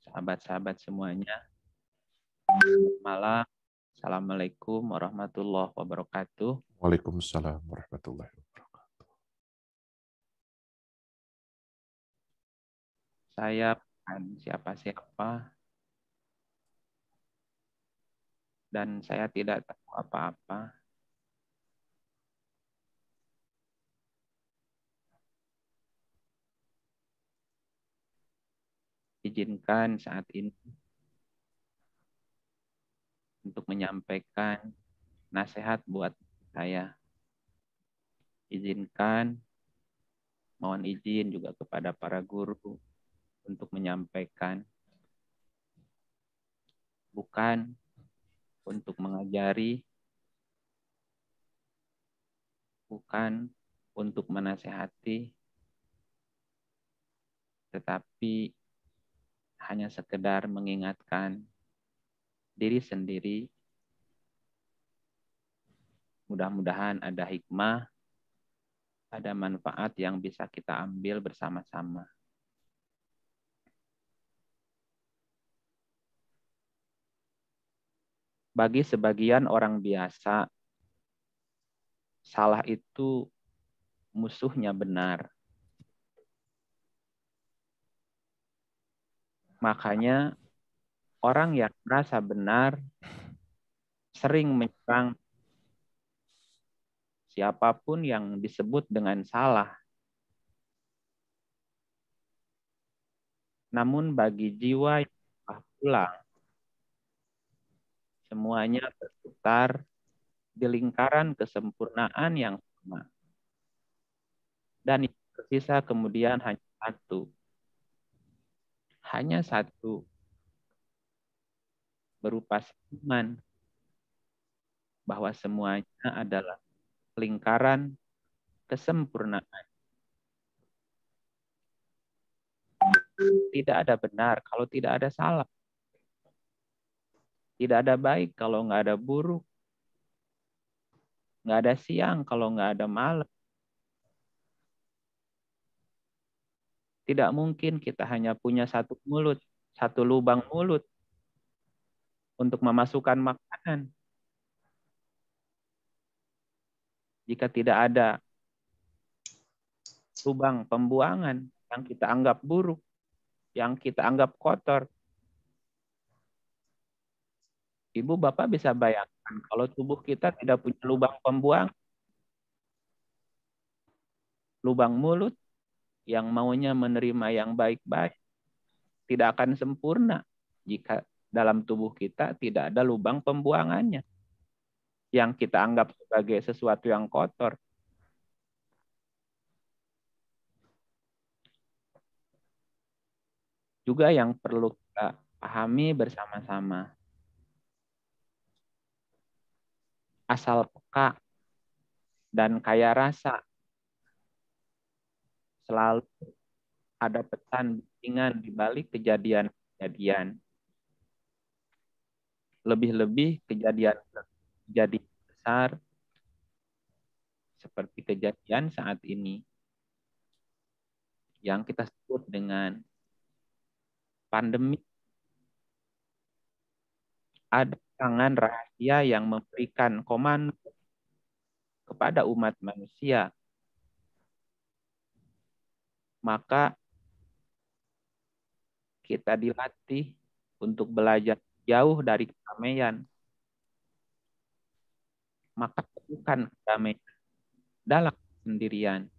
sahabat-sahabat semuanya. Malam. Assalamualaikum warahmatullahi wabarakatuh. Waalaikumsalam warahmatullahi wabarakatuh. Saya bukan siapa-siapa dan saya tidak tahu apa-apa. Izinkan saat ini untuk menyampaikan nasihat buat saya. Izinkan, mohon izin juga kepada para guru untuk menyampaikan, bukan untuk mengajari, bukan untuk menasehati, tetapi hanya sekedar mengingatkan diri sendiri. Mudah-mudahan ada hikmah, ada manfaat yang bisa kita ambil bersama-sama. Bagi sebagian orang biasa, salah itu musuhnya benar. Makanya orang yang merasa benar sering menyerang siapapun yang disebut dengan salah. Namun bagi jiwa yang telah pulang, semuanya berputar di lingkaran kesempurnaan yang sama. Dan yang tersisa kemudian hanya satu. Hanya satu, berupa iman bahwa semuanya adalah lingkaran kesempurnaan. Tidak ada benar kalau tidak ada salah. Tidak ada baik kalau nggak ada buruk. Nggak ada siang kalau nggak ada malam. Tidak mungkin kita hanya punya satu mulut, satu lubang mulut untuk memasukkan makanan. Jika tidak ada lubang pembuangan yang kita anggap buruk, yang kita anggap kotor, Ibu Bapak bisa bayangkan kalau tubuh kita tidak punya lubang pembuang, lubang mulut yang maunya menerima yang baik-baik, tidak akan sempurna jika dalam tubuh kita tidak ada lubang pembuangannya yang kita anggap sebagai sesuatu yang kotor. Juga yang perlu kita pahami bersama-sama. Asal peka dan kaya rasa selalu ada pesan bimbingan di balik kejadian-kejadian. Lebih-lebih kejadian besar seperti kejadian saat ini yang kita sebut dengan pandemi. Ada tangan rahasia yang memberikan komando kepada umat manusia. Maka kita dilatih untuk belajar jauh dari keramaian. Maka bukan keramaian dalam sendirian.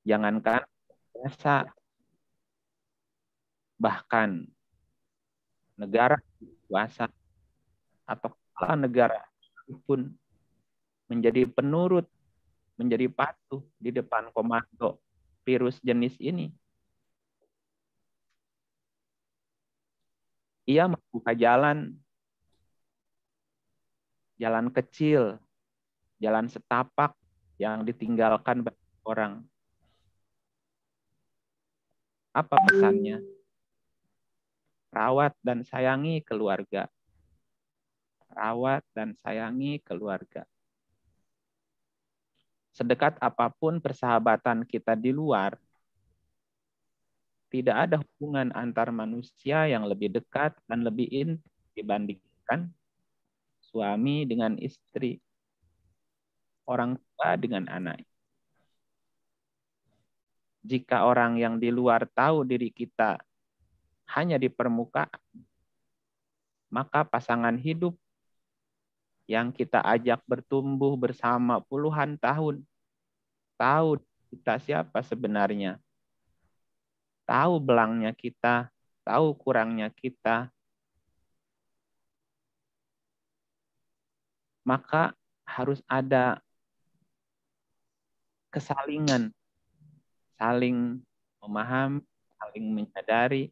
Jangankan biasa, bahkan negara kuasa atau kepala negara pun menjadi penurut, menjadi patuh di depan komando virus jenis ini. Ia membuka jalan kecil, jalan setapak yang ditinggalkan banyak orang. Apa pesannya? Rawat dan sayangi keluarga. Rawat dan sayangi keluarga. Sedekat apapun persahabatan kita di luar, Tidak ada hubungan antar manusia yang lebih dekat dan lebih intim dibandingkan suami dengan istri, orang tua dengan anak. Jika orang yang di luar tahu diri kita hanya di permukaan, maka pasangan hidup yang kita ajak bertumbuh bersama puluhan tahun, tahu kita siapa sebenarnya, tahu belangnya kita, tahu kurangnya kita, maka harus ada kesalingan, saling memahami, saling menyadari,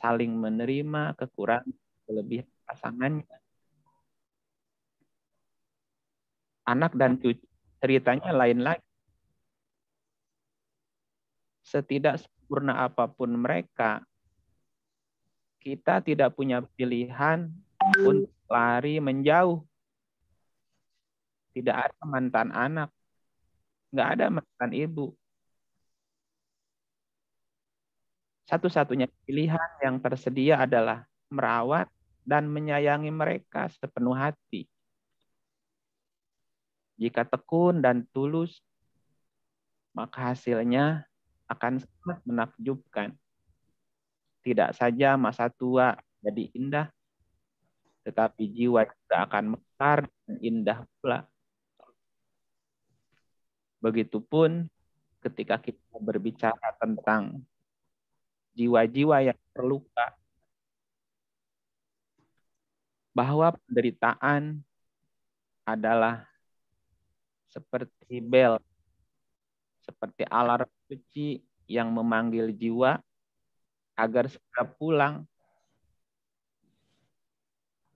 saling menerima kekurangan, kelebihan pasangannya. Anak dan cucu ceritanya lain lagi. Setidak sempurna apapun mereka, kita tidak punya pilihan untuk lari menjauh. Tidak ada mantan anak, nggak ada mantan ibu. Satu-satunya pilihan yang tersedia adalah merawat dan menyayangi mereka sepenuh hati. Jika tekun dan tulus, maka hasilnya akan sangat menakjubkan. Tidak saja masa tua jadi indah, tetapi jiwa juga akan mekar dan indah pula. Begitupun ketika kita berbicara tentang jiwa-jiwa yang terluka, bahwa penderitaan adalah seperti bel, seperti alarm suci yang memanggil jiwa agar segera pulang,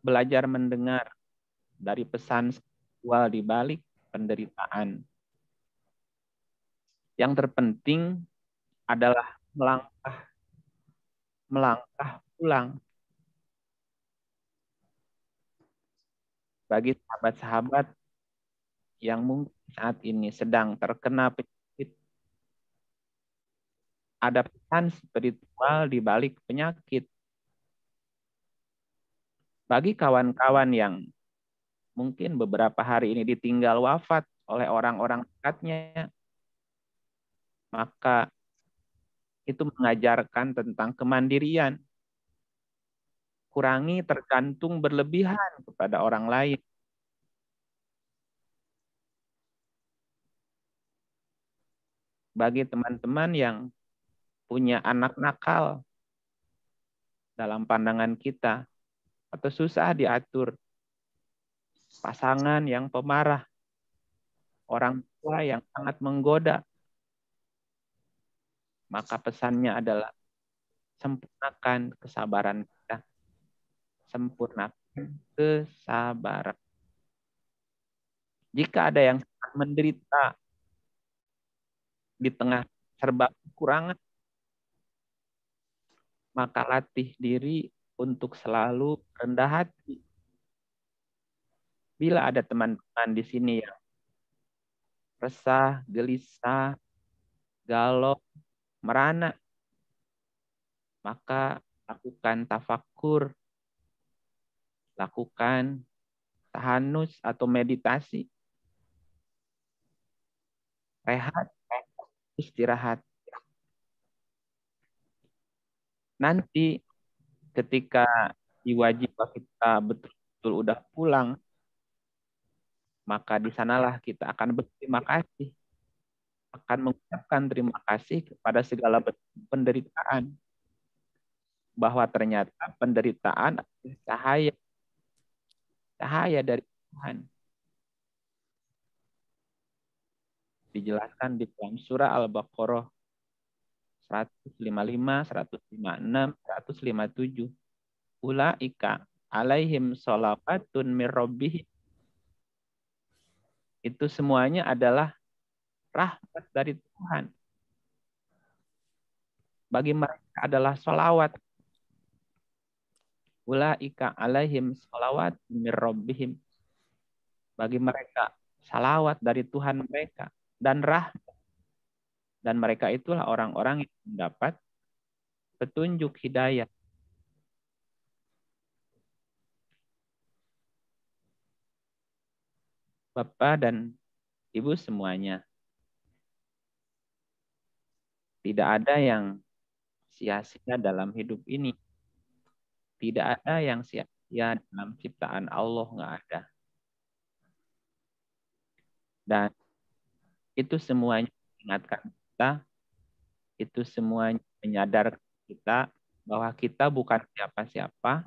belajar mendengar dari pesan spiritual di balik penderitaan. Yang terpenting adalah melangkah pulang. Bagi sahabat-sahabat yang mungkin saat ini sedang terkena penyakit, ada pesan spiritual di balik penyakit. Bagi kawan-kawan yang mungkin beberapa hari ini ditinggal wafat oleh orang-orang dekatnya, maka itu mengajarkan tentang kemandirian. Kurangi tergantung berlebihan kepada orang lain. Bagi teman-teman yang punya anak nakal dalam pandangan kita, atau susah diatur, pasangan yang pemarah, orang tua yang sangat menggoda, maka pesannya adalah sempurnakan kesabaran kita. Sempurnakan kesabaran. Jika ada yang menderita di tengah serba kekurangan, maka latih diri untuk selalu rendah hati. Bila ada teman-teman di sini yang resah, gelisah, galau, merana, maka lakukan tafakur, lakukan tahanus atau meditasi. Rehat, istirahat. Nanti ketika jiwa-jiwa kita betul-betul udah pulang, maka di sanalah kita akan berterima kasih, akan mengucapkan terima kasih kepada segala penderitaan, bahwa ternyata penderitaan adalah cahaya dari Tuhan. Dijelaskan di dalam surah Al-Baqarah 155, 156, 157. Ulaika alaihim sholawatun mir rabbihim. Itu semuanya adalah rahmat dari Tuhan. Bagi mereka adalah sholawat. Ulaika alaihim sholawatun mir rabbihim. Bagi mereka salawat dari Tuhan mereka dan rahmat. Dan mereka itulah orang-orang yang mendapat petunjuk hidayah. Bapak dan Ibu semuanya, tidak ada yang sia-sia dalam hidup ini. Tidak ada yang sia-sia dalam ciptaan Allah, nggak ada. Dan itu semuanya mengingatkan kita, itu semuanya menyadarkan kita bahwa kita bukan siapa-siapa.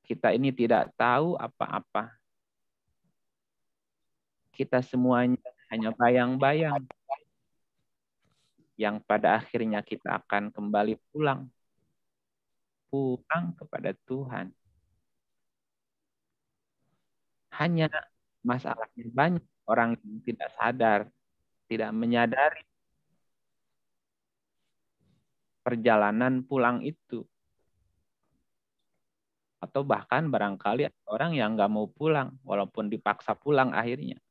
Kita ini tidak tahu apa-apa. Kita semuanya hanya bayang-bayang yang pada akhirnya kita akan kembali pulang kepada Tuhan. Hanya masalahnya banyak orang yang tidak sadar, tidak menyadari perjalanan pulang itu. Atau bahkan barangkali orang yang nggak mau pulang, walaupun dipaksa pulang akhirnya.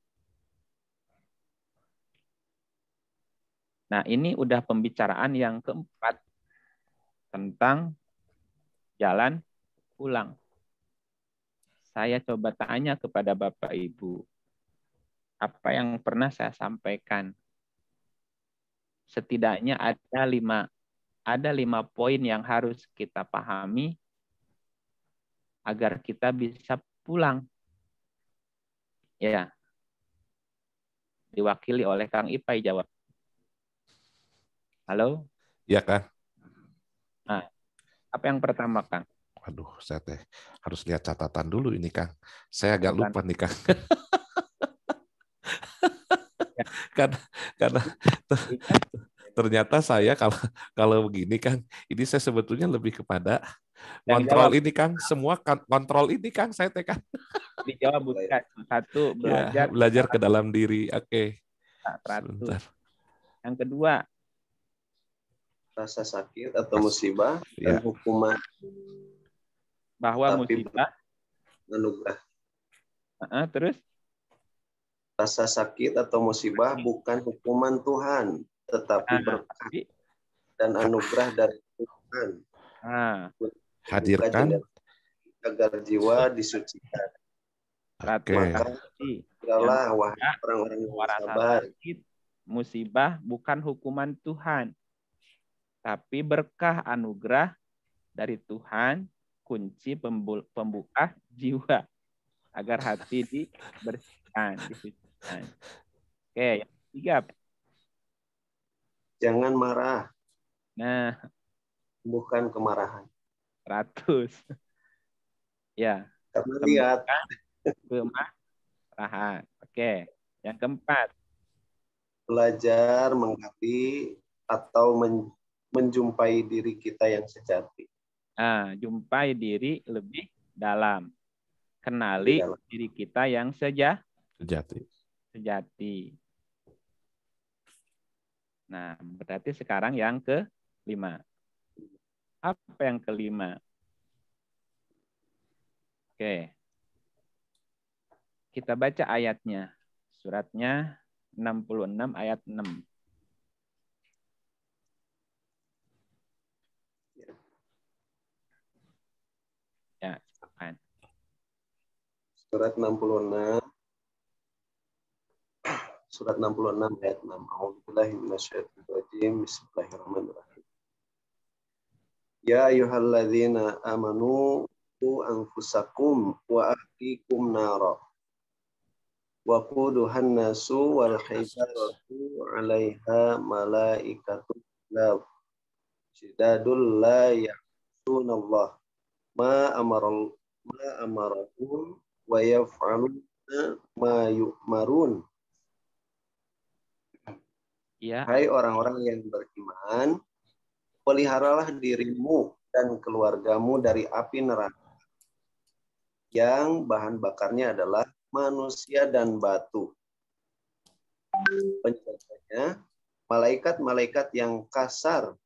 Nah, ini udah pembicaraan yang keempat tentang jalan pulang. Saya coba tanya kepada Bapak Ibu, apa yang pernah saya sampaikan? Setidaknya ada lima poin yang harus kita pahami agar kita bisa pulang. Ya, diwakili oleh Kang Ipai jawab. Halo? Ya, Kang. Nah, apa yang pertama, Kang? Waduh, saya harus lihat catatan dulu ini, Kang. Saya agak lupa nih, Kang. Ya. Karena ternyata saya kalau begini, Kang, ini saya sebetulnya lebih kepada kontrol ini, Kang. Semua kontrol ini, Kang, saya tekan. Dijawab bukan. Satu, Ya, belajar ke dalam diri. Oke. Sebentar. Yang kedua, rasa sakit atau musibah dan hukuman. Bahwa musibah anugerah. Terus? Rasa sakit atau musibah bukan hukuman Tuhan, tetapi berkah dan anugerah dari Tuhan. Hadirkan agar jiwa disucikan. Maka segala wahai orang-orang yang sabar. Musibah bukan hukuman Tuhan, tapi berkah anugerah dari Tuhan, kunci pembuka jiwa agar hati dibersihkan, disucikan. Oke, yang ketiga. Jangan marah. Nah, bukan kemarahan. 100. Ya. Karena lihat kemarahan. Oke. Yang keempat. Belajar mengkaji atau menjumpai diri kita yang sejati. Nah, jumpai diri lebih dalam. Kenali diri kita yang sejati. Nah, berarti sekarang yang ke-5. Apa yang ke-5? Oke. Kita baca ayatnya. Suratnya 66 ayat 6. Ya, silakan. Surat 66. Surat 66 ayat 6. A'udzubillahi minasyaitonir rajim. Bismillahirrahmanirrahim. Ya ayyuhalladzina amanu qu anfusakum wa ahlikum nara. Wa quduhan nasu wal hijaratu 'alaiha malaikatun lab shidadul la ya'sunallah ma amarahum wa yaf'aluna ma yu'marun. Ya. Hai orang-orang yang beriman, peliharalah dirimu dan keluargamu dari api neraka yang bahan bakarnya adalah manusia dan batu. Penyebabnya malaikat-malaikat yang kasar,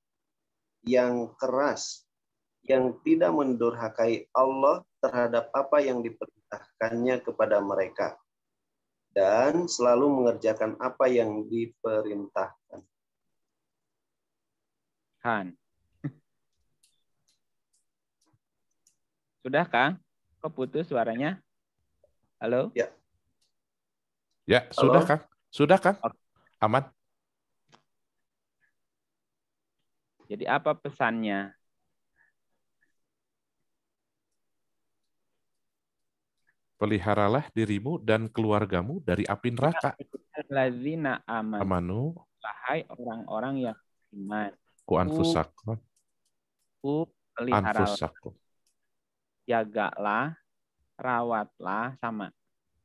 yang keras, yang tidak mendurhakai Allah terhadap apa yang diperintahkannya kepada mereka, dan selalu mengerjakan apa yang diperintahkan. Tuhan. Sudah, Kang? Kok putus suaranya? Halo? Ya. Ya, Halo? sudah Kang. Sudah Kang. Oke. Aman. Jadi apa pesannya? Peliharalah dirimu dan keluargamu dari api neraka. Lazina aman. Amanu Wahai orang-orang yang iman. ku anfusakum. Peliharalah, Anfusakum. jagalah, rawatlah sama.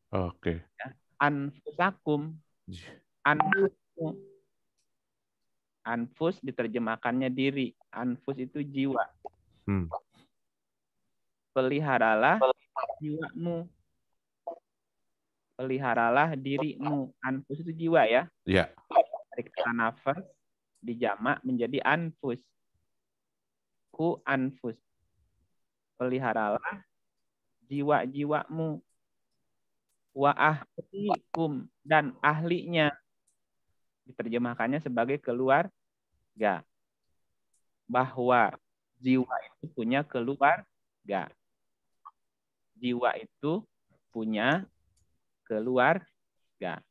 Oke. Anfusakum. Anfusmu. Anfus diterjemahkannya diri. Anfus itu jiwa. Peliharalah jiwamu. Peliharalah dirimu. Anfus itu jiwa ya. Ya. Dari kata nafas dijamak menjadi anfus. Ku anfus. Peliharalah jiwa-jiwamu. Wa ahlikum, dan ahlinya. Diterjemahkannya sebagai keluarga. Bahwa jiwa itu punya keluarga. Jiwa itu punya keluarga.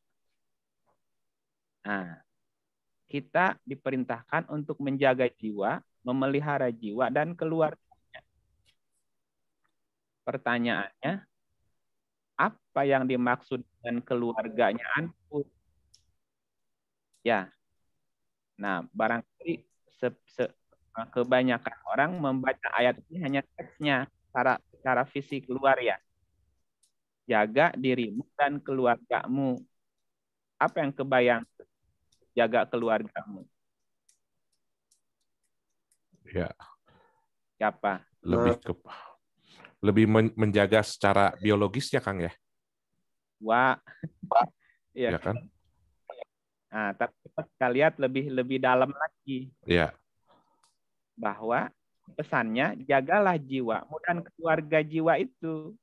Nah, kita diperintahkan untuk menjaga jiwa, memelihara jiwa dan keluarganya. Pertanyaannya, apa yang dimaksud dengan keluarganya anfus? Ya. Nah, barangkali kebanyakan orang membaca ayat ini hanya teksnya, secara fisik keluar ya. Jaga dirimu dan keluargamu. Apa yang kebayang? Jaga keluargamu. Ya. Siapa? Lebih menjaga secara biologisnya, Kang ya. Wah. Ya kan? Nah, tapi kita lihat lebih dalam lagi. Ya. Bahwa pesannya jagalah jiwamu dan keluarga jiwa itu.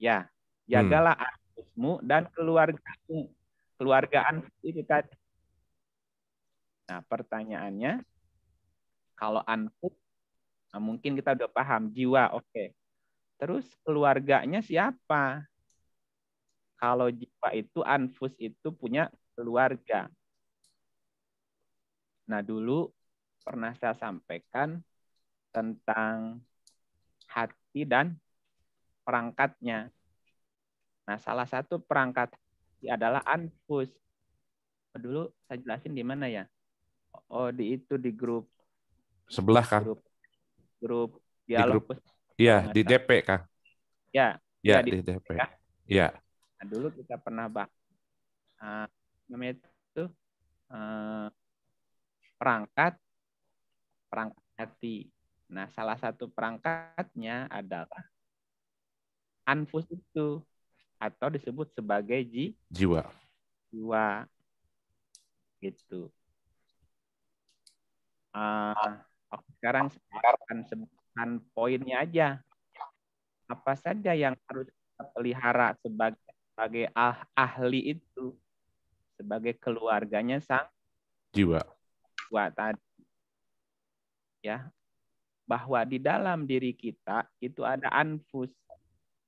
Ya, jagalah anfusmu dan keluargamu. Keluarga anfus itu tadi. Nah, pertanyaannya, kalau anfus, nah mungkin kita udah paham jiwa, oke. Terus keluarganya siapa? Kalau jiwa itu, anfus itu punya keluarga. Nah, dulu pernah saya sampaikan tentang hati dan perangkatnya. Nah, salah satu perangkat hati adalah anfus. Dulu saya jelasin di mana ya? Oh, di grup sebelah, Kang. Grup dialog. Iya, di DP, Kang. Ya, ya di DP. Ya. Nah, dulu kita pernah bahas namanya itu perangkat hati. Nah, salah satu perangkatnya adalah anfus itu, atau disebut sebagai jiwa. Gitu. Sekarang saya akan sebutkan poinnya aja. Apa saja yang harus kita pelihara sebagai ahli itu, sebagai keluarganya sang jiwa tadi. Ya, bahwa di dalam diri kita itu ada anfus,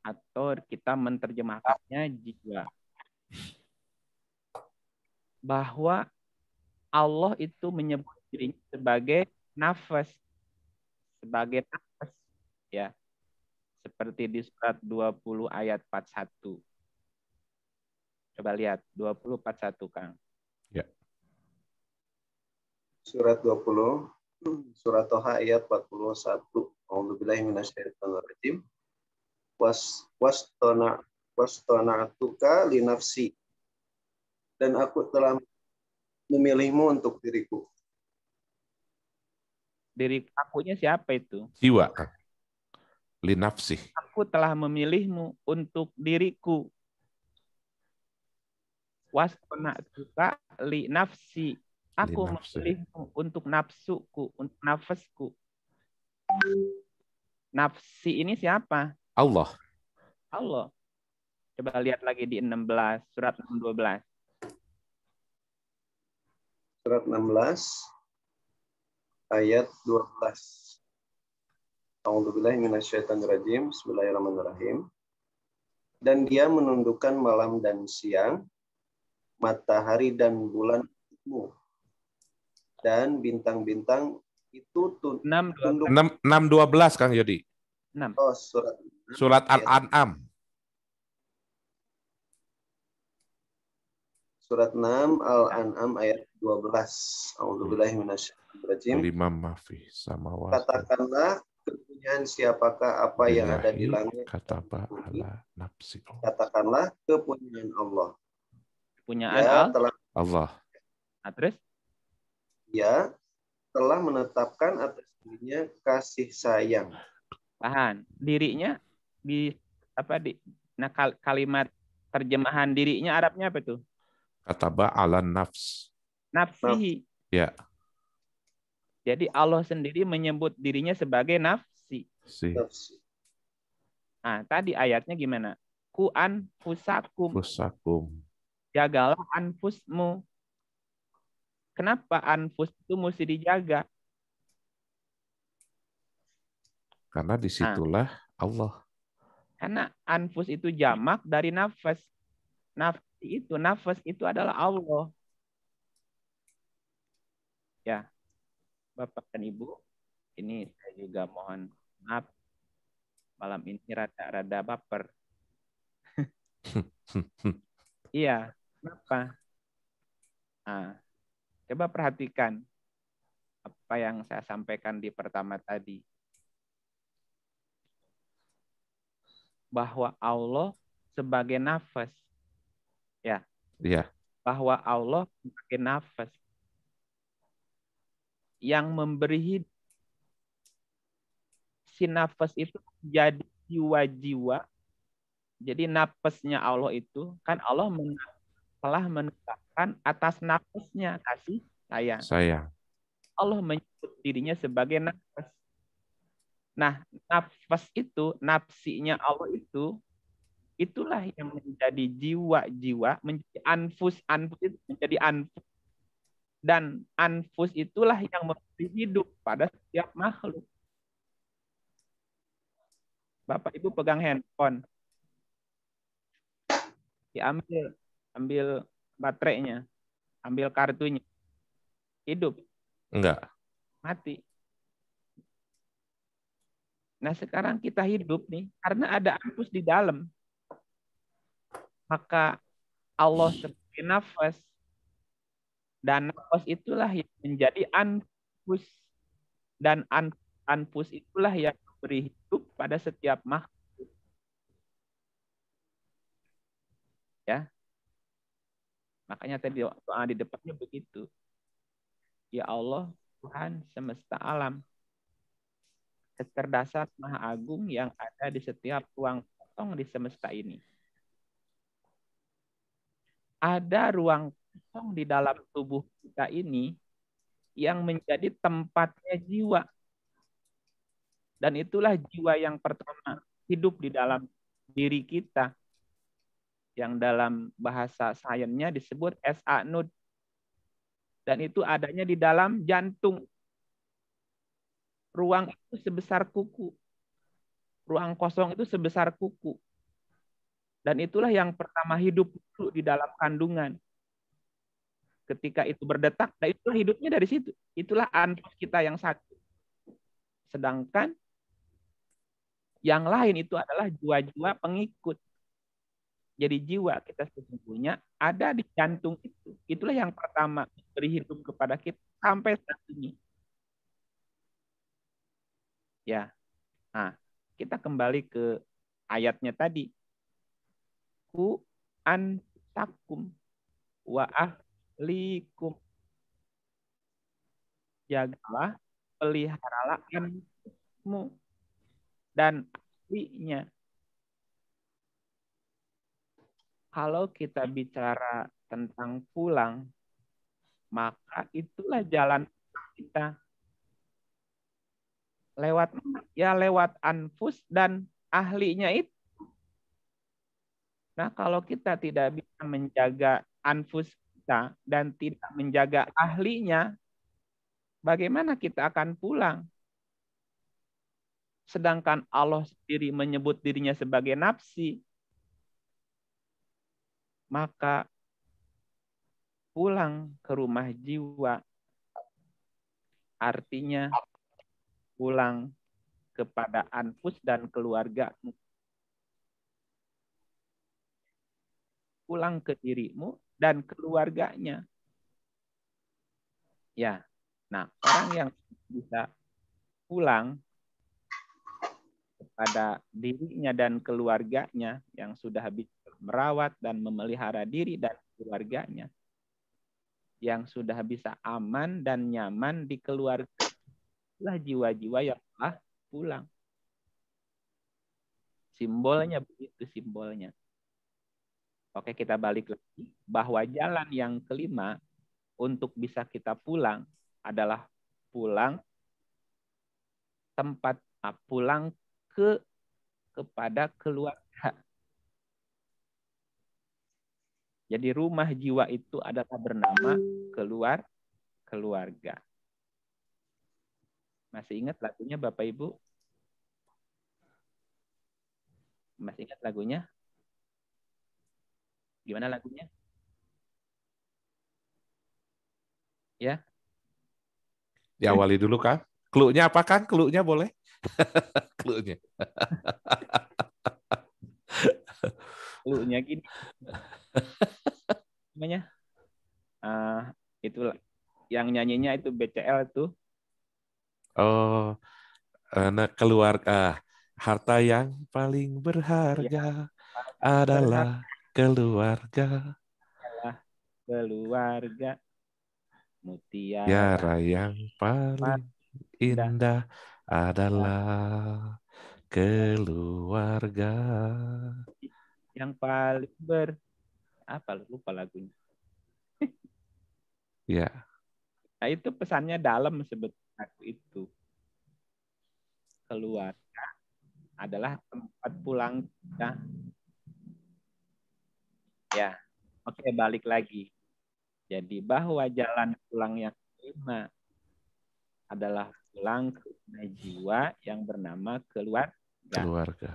atau kita menerjemahkannya jiwa. Bahwa Allah itu menyebut dirinya sebagai nafas, ya. Seperti di surat 20 ayat 41. Coba lihat 20:41, Kang. Ya. Surat 20, surat Toha ayat 41. A'udzubillahi minasyaitonirrajim. Wastona'tuka li nafsi. Dan aku telah memilihmu untuk diriku. Diri akunya siapa itu? Jiwa, Kang. Li nafsi. Aku telah memilihmu untuk diriku. Wastona'tuka li nafsi. Aku memilihmu untuk nafsuku, untuk nafasku. Nafsi ini siapa? Allah. Coba lihat lagi di 16, surat 12. Surat 16 ayat 12. A'udzubillahi minasyaitonirrajim. Bismillahirrahmanirrahim. Dan dia menundukkan malam dan siang, matahari dan bulanmu, dan bintang-bintang itu tunduk. 6:12 Kang Yodi. 6. Oh, Surat Al-An'am. Surat 6 Al-An'am ayat 12. A'udzubillahi minasyaitonirrajim. Katakanlah kepunyaan siapakah apa yang ada di langit dan bumi. Katakanlah kepunyaan Allah. Kepunyaan Allah. Nah, terus? Dia telah menetapkan atas dirinya kasih sayang. Tahan. Dirinya nah kalimat terjemahan dirinya Arabnya apa tuh? Kataba ala nafs. Nafsihi. Ya. Jadi Allah sendiri menyebut dirinya sebagai nafsi. Nah, tadi ayatnya gimana? Ku anfusakum. Jagalah anfusmu. Kenapa anfus itu mesti dijaga? Karena disitulah Allah. Karena anfus itu jamak dari nafas. Nafas itu adalah Allah. Ya, Bapak dan Ibu, ini saya juga mohon maaf malam ini rada baper. Iya, kenapa? Nah, coba perhatikan apa yang saya sampaikan di pertama tadi. Bahwa Allah sebagai nafas. Ya. Iya. Bahwa Allah sebagai nafas yang memberi hidup. Si nafas itu jadi jiwa-jiwa. Jadi nafasnya Allah itu kan Allah telah menetapkan atas nafasnya kasih sayang. Allah menyebut dirinya sebagai nafas. Nah, nafas itu, nafsinya Allah itu, itulah yang menjadi jiwa-jiwa, menjadi anfus itu menjadi anfus. Dan anfus itulah yang memberi hidup pada setiap makhluk. Bapak Ibu pegang handphone. Ambil baterainya, ambil kartunya. Hidup? Enggak. Mati. Nah, sekarang kita hidup nih karena ada anfus di dalam. Maka Allah sebagai nafas, dan nafas itulah yang menjadi anfus, dan anfus itulah yang memberi hidup pada setiap makhluk. Ya, makanya tadi doa di depannya begitu. Ya Allah, Tuhan semesta alam, kecerdasan Maha Agung yang ada di setiap ruang kosong di semesta ini. Ada ruang kosong di dalam tubuh kita ini yang menjadi tempatnya jiwa. Dan itulah jiwa yang pertama hidup di dalam diri kita. Yang dalam bahasa sainsnya disebut SA-nud. Dan itu adanya di dalam jantung. Ruang itu sebesar kuku. Ruang kosong itu sebesar kuku. Dan itulah yang pertama hidup di dalam kandungan. Ketika itu berdetak, dan itulah hidupnya dari situ. Itulah anfus kita yang satu. Sedangkan yang lain itu adalah jiwa-jiwa pengikut. Jadi jiwa kita sesungguhnya ada di jantung itu. Itulah yang pertama beri hidup kepada kita sampai saat ini. Ya. Nah, kita kembali ke ayatnya tadi. Ku antakum wa ahlikum. Jagalah, peliharalah anfusmu dan ahlinya. Kalau kita bicara tentang pulang, maka itulah jalan kita. Lewat anfus dan ahlinya itu. Nah, kalau kita tidak bisa menjaga anfus kita dan tidak menjaga ahlinya, bagaimana kita akan pulang? Sedangkan Allah sendiri menyebut dirinya sebagai nafsi. Maka pulang ke rumah jiwa artinya pulang kepada anfus dan keluargamu. Pulang ke dirimu dan keluarganya. Ya, nah orang yang bisa pulang kepada dirinya dan keluarganya yang sudah bisa merawat dan memelihara diri dan keluarganya, yang sudah bisa aman dan nyaman di keluarga, lah jiwa-jiwa yang telah pulang. Simbolnya begitu, simbolnya. Oke, kita balik lagi bahwa jalan yang kelima untuk bisa kita pulang adalah pulang tempat, pulang kepada keluarga. Jadi rumah jiwa itu adalah bernama keluarga. Masih ingat lagunya Bapak Ibu? Masih ingat lagunya? Gimana lagunya? Ya. Diawali dulu kan? Clue-nya apa kan? Clue-nya boleh? Clue-nya. Clue-nya gini. Namanya? Itulah. Yang nyanyinya itu BCL tuh. Oh, keluarga. Harta yang paling berharga adalah keluarga. Keluarga. Mutiara Tiara yang paling indah adalah keluarga. Yang paling lupa lagunya. Ya. Nah, itu pesannya dalam sebetulnya itu. Keluarga adalah tempat pulang kita. Ya. Oke, balik lagi. Jadi bahwa jalan pulang yang kelima adalah pulang ke jiwa yang bernama keluarga.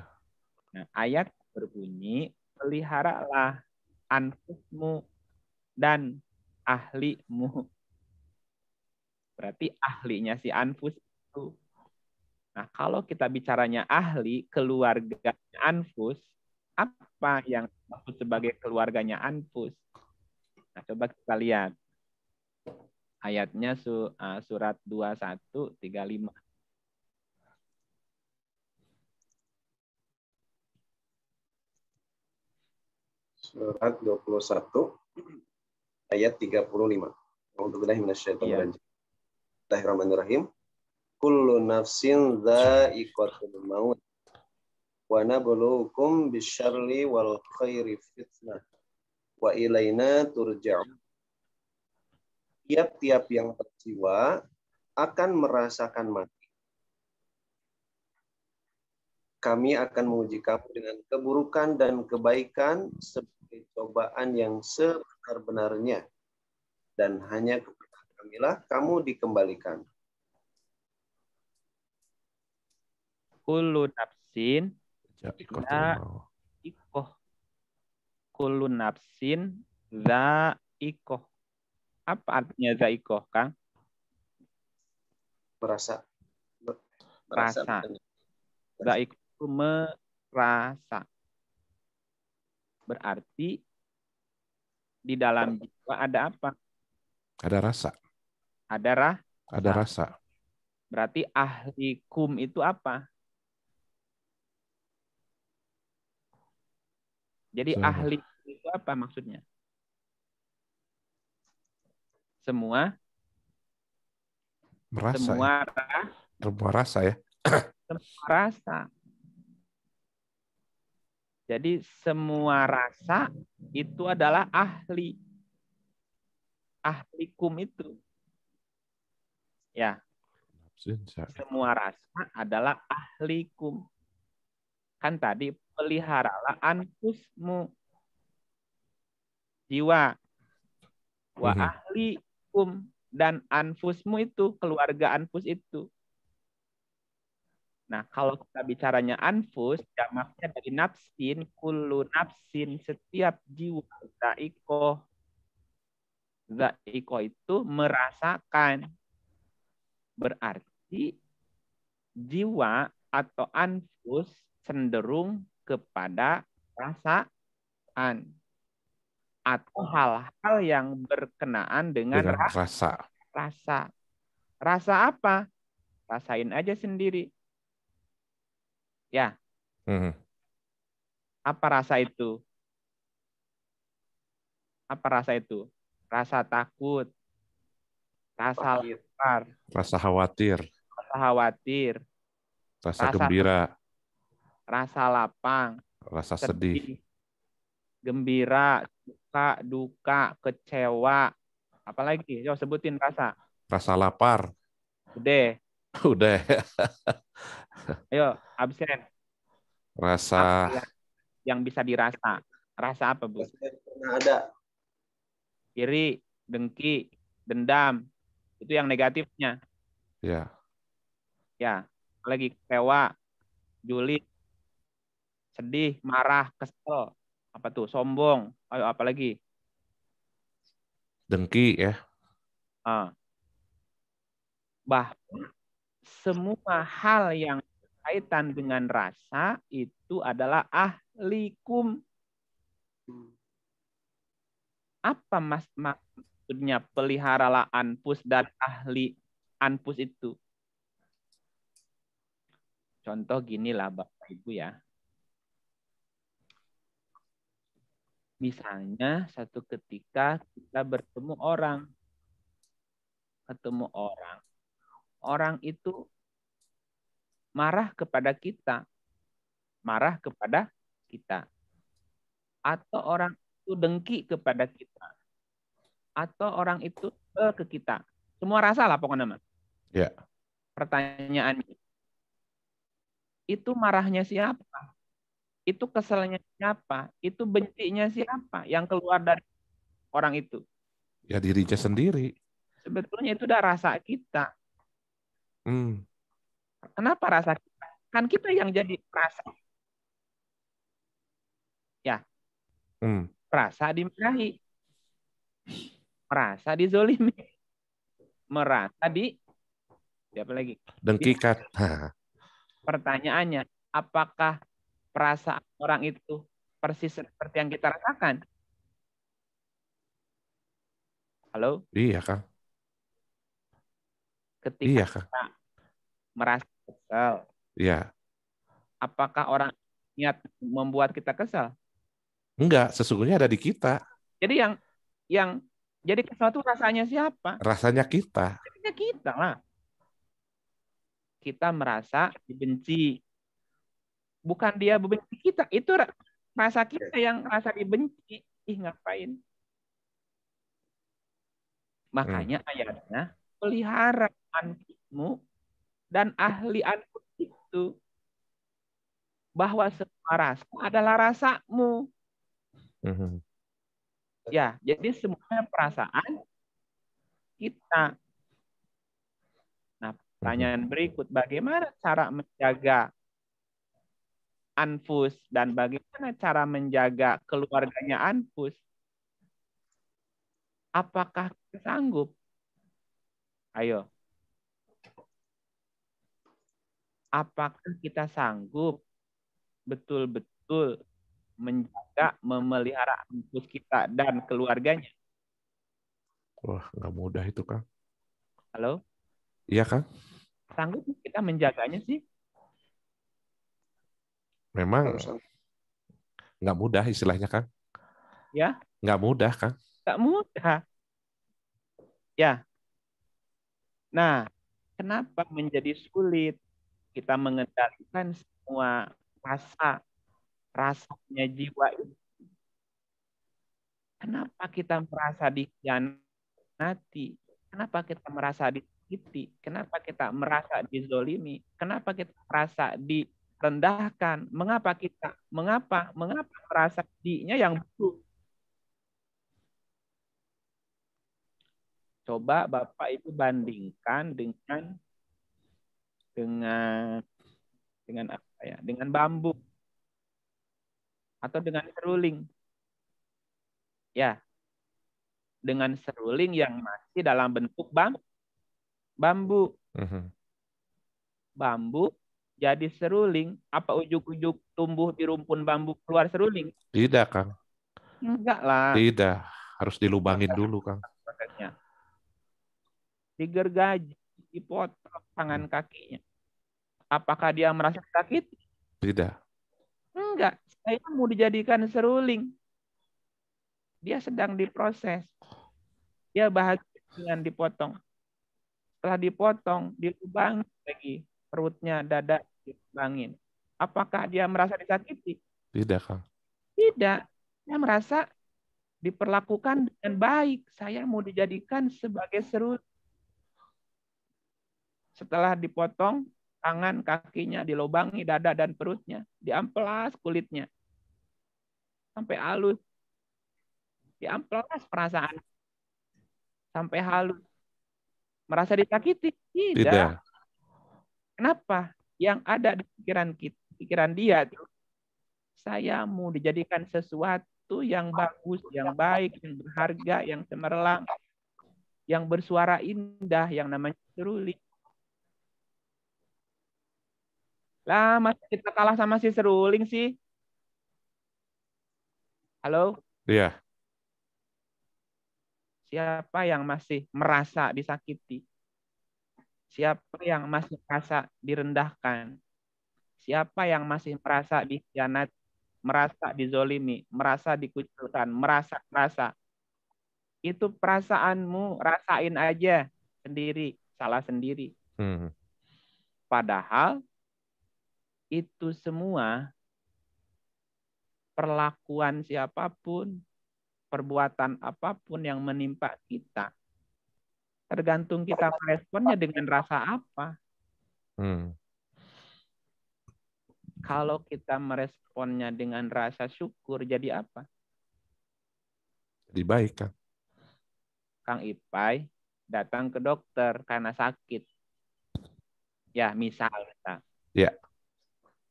Nah, ayat berbunyi, peliharalah anfusmu dan ahlimu. Berarti ahlinya si anfus itu. Nah, kalau kita bicaranya ahli, keluarga anfus, apa yang maksud sebagai keluarganya anfus? Nah, coba kita lihat. Ayatnya surat 21:35. Surat 21 ayat 35. A'udzubillahi minasyaitonir rajim. Bismillahirrahmanirrahim. Kullu nafsin dha'iqatul maut wa nabluukum bisyarri wal khairi fitnah wa ilaina turja'un. Tiap-tiap yang berjiwa akan merasakan mati. Kami akan menguji kamu dengan keburukan dan kebaikan sebagai cobaan yang sebenar-benarnya. Dan hanya kepada Kamilah kamu dikembalikan. Kullu nafsin dha'iqah. Kullu nafsin dha'iqah. Apa artinya dha'iqah, Kang? Merasa. Dha'iqah itu merasa. Berarti di dalam jiwa ada apa? Ada rasa. Ada rasa. Berarti ahlikum itu apa? Jadi ahli itu apa maksudnya? Semua merasa. Semua rasa ya. Semua rasa. Jadi semua rasa itu adalah ahli. Ahlikum itu. Ya. Semua rasa adalah ahlikum. Kan tadi peliharalah anfusmu. Jiwa. Wa ahlikum. dan anfusmu itu, keluarga anfus itu. Nah, kalau kita bicaranya anfus, jamaknya dari nafsin, kullu nafsin, setiap jiwa, zaikoh. Zaikoh itu merasakan. Berarti jiwa atau anfus cenderung kepada perasaan atau hal-hal yang berkenaan dengan rasa. Rasa. Rasa apa? Rasain aja sendiri. Ya. Apa rasa itu? Apa rasa itu? Rasa takut. Rasa lapar. Rasa khawatir. Rasa khawatir. Rasa gembira. Rasa lapang. Rasa sedih. Gembira, suka, duka, kecewa. Apalagi? Yo sebutin rasa. Rasa lapar. Udah. Udah. Ayo, absen. Rasa yang bisa dirasa. Rasa apa, Bu? Pernah ada. Iri, dengki, dendam. Itu yang negatifnya. Ya. Ya, lagi kecewa, julid, sedih, marah, kesel. Apa tuh? Sombong. Ayo, apa lagi? Dengki ya. Bahkan semua hal yang berkaitan dengan rasa itu adalah ahlikum. Apa maksudnya peliharalah anfus dan ahli anfus itu? Contoh ginilah Bapak Ibu ya. Misalnya satu ketika kita bertemu orang. Ketemu orang. Orang itu marah kepada kita. Marah kepada kita. Atau orang itu dengki kepada kita. Atau orang itu ke kita. Semua rasa lah pokoknya. Ya. Pertanyaannya. Itu marahnya siapa? Itu keselnya siapa? Itu bencinya siapa yang keluar dari orang itu? Ya dirinya sendiri. Sebetulnya itu udah rasa kita. Kenapa rasa kita? Kan kita yang jadi rasa. Ya. Merasa dimarahi. Merasa dizolimi. Merasa siapa lagi? Dengkikan. Pertanyaannya, apakah perasaan orang itu persis seperti yang kita rasakan? Halo? Iya, Kang. Ketika kita merasa kesal. Iya. Apakah orang niat membuat kita kesal? Enggak, sesungguhnya ada di kita. Jadi yang jadi kesal itu rasanya siapa? Rasanya kita. Rasanya kita lah. Kita merasa dibenci. Bukan dia membenci kita, itu rasa kita yang rasa dibenci. Ih, ngapain? Makanya ayatnya, pelihara anfusmu dan ahli anfus itu. Bahwa semua rasa adalah rasamu. Ya, jadi semuanya perasaan kita. Nah, pertanyaan berikut, bagaimana cara menjaga anfus dan bagaimana cara menjaga keluarganya anfus? Apakah kita sanggup? Ayo. Apakah kita sanggup betul-betul menjaga, memelihara anfus kita dan keluarganya? Wah, nggak mudah itu, Kang. Halo? Iya, Kang. Sanggup kita menjaganya sih? Memang nggak mudah istilahnya, Kang. Ya? Nggak mudah, Kang. Nggak mudah. Ya. Nah, kenapa menjadi sulit kita mengendalikan semua rasanya jiwa itu? Kenapa kita merasa dikhianati? Kenapa kita merasa disakiti? Kenapa kita merasa dizolimi? Kenapa kita merasa direndahkan? Mengapa merasa dirinya yang buruk? Coba Bapak Ibu bandingkan dengan apa ya? Dengan bambu atau dengan seruling. Ya, dengan seruling yang masih dalam bentuk bambu. Bambu jadi seruling, apa ujuk-ujuk tumbuh di rumpun bambu keluar seruling? Tidak, Kang. Enggak lah. Tidak. Harus dilubangin dulu, Kang. Prosesnya. Digergaji, dipotong tangan kakinya. Apakah dia merasa sakit? Tidak. Enggak. Saya mau dijadikan seruling. Dia sedang diproses. Dia bahagia dengan dipotong. Setelah dipotong, dilubang lagi. Perutnya, dada, dilubangin. Apakah dia merasa disakiti? Tidak, Kang. Tidak. Dia merasa diperlakukan dengan baik. Saya mau dijadikan sebagai seruling. Setelah dipotong, tangan, kakinya dilubangi, dada dan perutnya. Diamplas kulitnya. Sampai halus. Diamplas perasaan. Sampai halus. Merasa disakiti? Tidak. Tidak. Kenapa? Yang ada di pikiran dia, saya mau dijadikan sesuatu yang bagus, yang baik, yang berharga, yang cemerlang, yang bersuara indah, yang namanya seruling. Lah, masa kita kalah sama si seruling sih? Halo? Iya. Siapa yang masih merasa disakiti? Siapa yang masih merasa direndahkan? Siapa yang masih merasa dikhianati, merasa dizolimi, merasa dikucilkan, merasa. Itu perasaanmu, rasain aja sendiri, salah sendiri. Padahal itu semua perlakuan siapapun, perbuatan apapun yang menimpa kita, tergantung kita meresponnya dengan rasa apa. Kalau kita meresponnya dengan rasa syukur, jadi apa? Jadi baik, Kang. Kang Ipai datang ke dokter karena sakit. Ya, misalnya. Ya.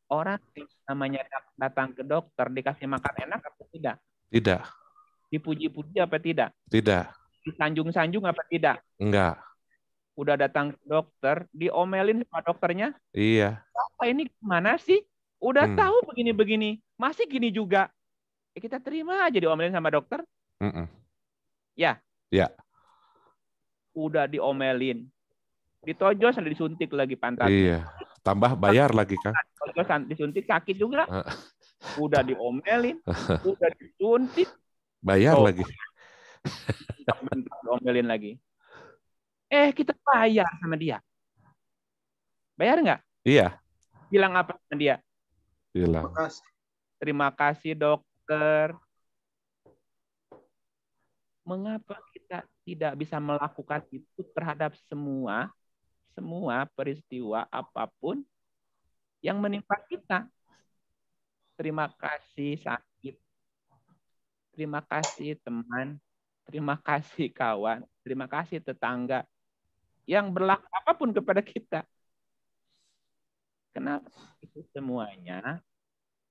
Orang yang namanya datang ke dokter dikasih makan enak apa tidak? Tidak. Dipuji-puji apa tidak? Tidak. Disanjung-sanjung apa tidak? Enggak. Udah datang ke dokter, diomelin sama dokternya. Iya. Apa ini gimana sih? Udah tahu begini-begini, masih gini juga. Ya, kita terima aja diomelin sama dokter. Ya. Ya. Udah diomelin. Ditojos, disuntik lagi pantatnya. Iya. Tambah bayar lagi, Kang. Disuntik sakit juga. Udah diomelin, udah disuntik. Bayar lagi. Diomelin lagi. Kita bayar sama dia. Bayar nggak? Iya. Bilang apa sama dia? Bilang. Terima kasih dokter. Mengapa kita tidak bisa melakukan itu terhadap semua peristiwa apapun yang menimpa kita? Terima kasih sakit. Terima kasih teman. Terima kasih kawan. Terima kasih tetangga. Yang berlaku apapun kepada kita. Kenapa itu semuanya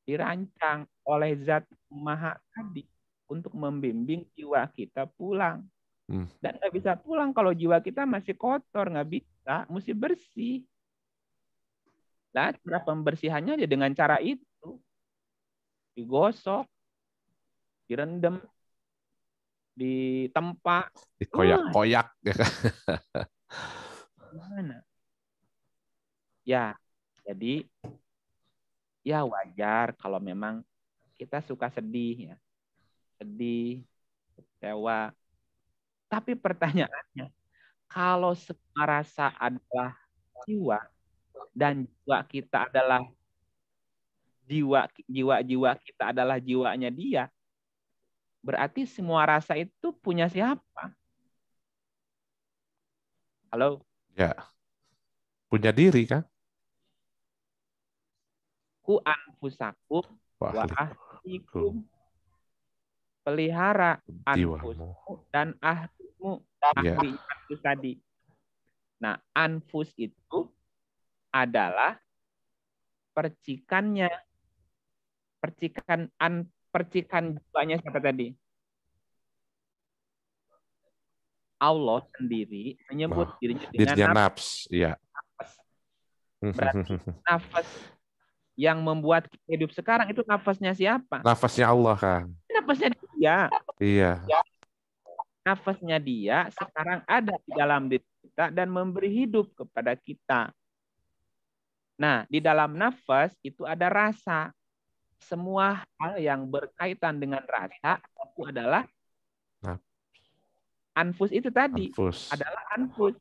dirancang oleh Zat Maha Tadi untuk membimbing jiwa kita pulang. Dan nggak bisa pulang kalau jiwa kita masih kotor, nggak bisa, mesti bersih. Nah, cara pembersihannya aja dengan cara itu. Digosok, direndam, ditempa, dikoyak-koyak. Gimana? Ya, jadi ya wajar kalau memang kita suka sedih ya. Sedih, kecewa. Tapi pertanyaannya, kalau semua rasa adalah jiwa dan jiwa kita adalah jiwa kita adalah jiwanya dia, berarti semua rasa itu punya siapa? Halo? Ya. Punya diri, kan? Ku anfusakum wa ahlikum. Pelihara anfusmu dan ahli anfusmu, Iya. ahli anfus tadi. Nah, anfus itu adalah percikannya, percikan jiwanya siapa tadi? Allah sendiri menyebut dirinya dengan Dirinya nafas. nafs, iya. Berarti nafas yang membuat kita hidup sekarang itu nafasnya siapa? Nafasnya Allah kan. Nafasnya dia. Iya. Nafasnya dia sekarang ada di dalam diri kita dan memberi hidup kepada kita. Nah, di dalam nafas itu ada rasa. Semua hal yang berkaitan dengan rasa itu adalah anfus itu tadi. Anfus. Adalah anfus.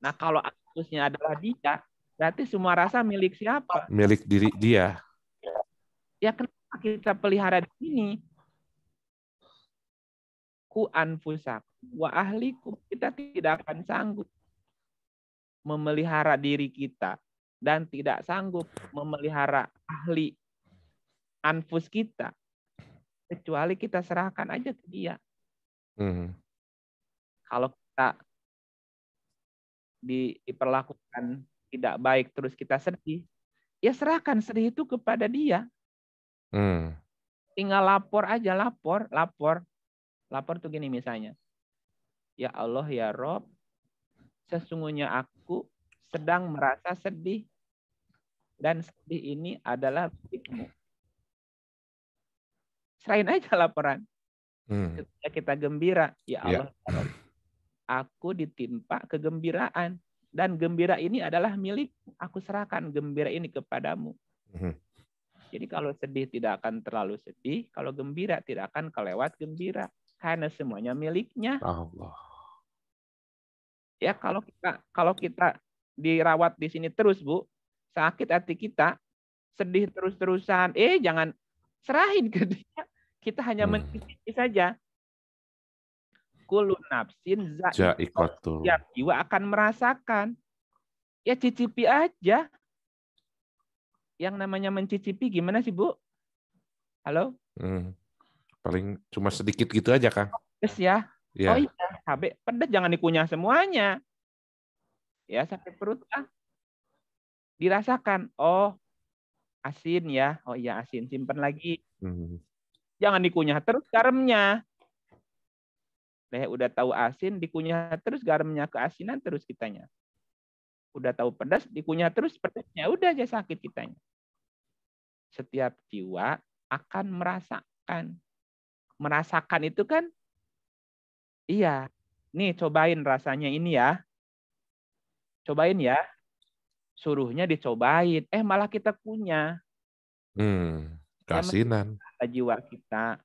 Nah, kalau anfusnya adalah dia, berarti semua rasa milik siapa? Milik diri dia. Ya kenapa kita pelihara di sini? Ku anfusakum wa ahlikum. Kita tidak akan sanggup memelihara diri kita dan tidak sanggup memelihara ahli anfus kita kecuali kita serahkan aja ke dia. Kalau kita diperlakukan tidak baik terus kita sedih, ya serahkan sedih itu kepada dia. Tinggal lapor aja, lapor tuh gini misalnya, ya Allah ya Rob, sesungguhnya aku sedang merasa sedih dan sedih ini adalah milikmu. Serahin aja laporan. Ketika kita gembira, ya Allah, aku ditimpa kegembiraan dan gembira ini adalah milikmu. Aku serahkan gembira ini kepadamu. Jadi kalau sedih tidak akan terlalu sedih, kalau gembira tidak akan kelewat gembira, karena semuanya miliknya. Allah. Ya kalau kita dirawat di sini terus, Bu, sakit hati kita, sedih terus-terusan, jangan serahin ke dia. Kita hanya mencicipi saja. Kullu nafsin za'iqatul. Setiap jiwa akan merasakan. Ya cicipi aja. Yang namanya mencicipi gimana sih, Bu? Halo? Paling cuma sedikit gitu aja, Kang. Pedas ya. Yeah. Oh iya, cabai pedas jangan dikunyah semuanya. Ya, sampai perut dirasakan. Oh, asin ya. Oh iya, asin. Simpan lagi. Jangan dikunyah terus garamnya. Udah tahu asin, dikunyah terus garamnya, keasinan terus kitanya. Udah tahu pedas, dikunyah terus pedasnya. Udah aja sakit kitanya. Setiap jiwa akan merasakan. Merasakan itu kan, iya. Nih, cobain rasanya ini ya. Cobain ya. Suruhnya dicobain. Malah kita punya. Keasinan. Ya, jiwa kita.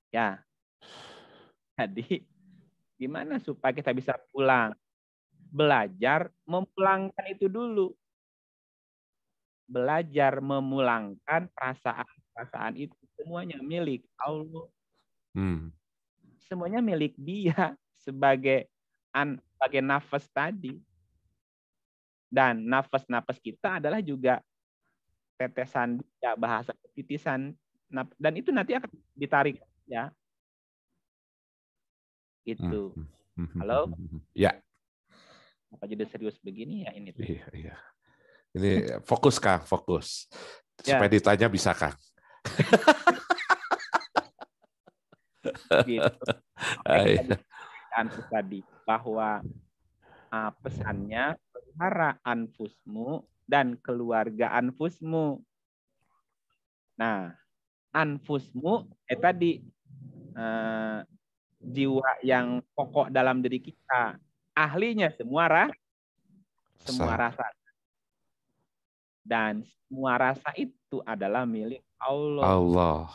Ya. Jadi, gimana supaya kita bisa pulang? Belajar memulangkan itu dulu. Belajar memulangkan perasaan itu. Semuanya milik Allah. Semuanya milik dia sebagai nafas tadi. Dan nafas-nafas kita adalah juga tetesan ya, bahasa titisan. Dan itu nanti akan ditarik ya. Itu. Halo? Ya. Apa jadi serius begini ya ini? Iya. Ini fokus, Kang, fokus. Supaya Ya. ditanya bisa, Kang. Gitu. Anfus tadi bahwa pesannya pelihara anfusmu dan keluarga anfusmu. Nah, anfusmu tadi jiwa yang pokok dalam diri kita, ahlinya semua rasa. Dan semua rasa itu adalah milik Allah.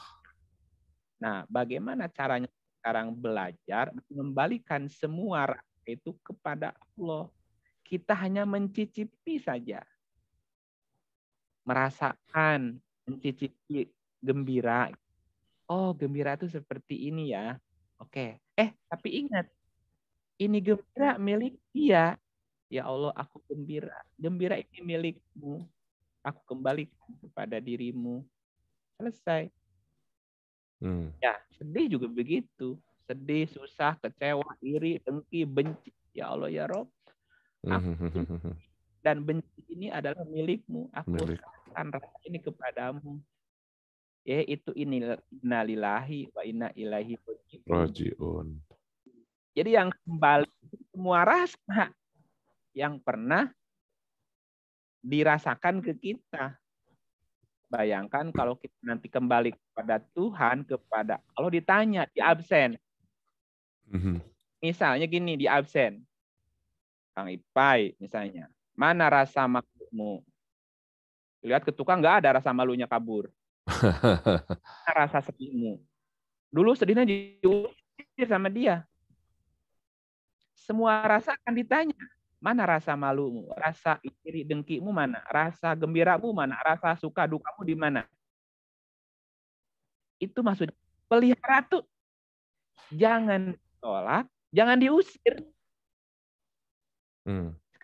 Nah, bagaimana caranya sekarang belajar mengembalikan semua rasa itu kepada Allah? Kita hanya mencicipi saja. Merasakan, mencicipi gembira. Oh, gembira itu seperti ini ya. Oke. Tapi ingat, ini gembira milik dia. Ya Allah, aku gembira. Gembira ini milikmu. Aku kembalikan kepada dirimu. Selesai. Ya, sedih juga begitu. sedih, susah, kecewa, iri, dengki, benci. Ya Allah ya Rob, dan benci ini adalah milikmu. Aku serahkan rasa ini kepadamu. Itu innalillahi wa inna ilaihi raji'un. Jadi yang kembali semua rasa yang pernah dirasakan ke kita. Bayangkan kalau kita nanti kembali kepada Tuhan, kepada Allah, ditanya di absen. Misalnya gini, di absen. Kang Ipai misalnya, mana rasa malumu? Lihat ke tukang, nggak ada rasa malunya, kabur. Rasa sedihmu. Dulu sedihnya diusir sama dia. Semua rasa akan ditanya. Mana rasa malumu? Rasa iri dengkimu mana? Rasa gembiramu mana? Rasa suka dukamu di mana? Itu maksudnya pelihara tuh. Jangan tolak, jangan diusir.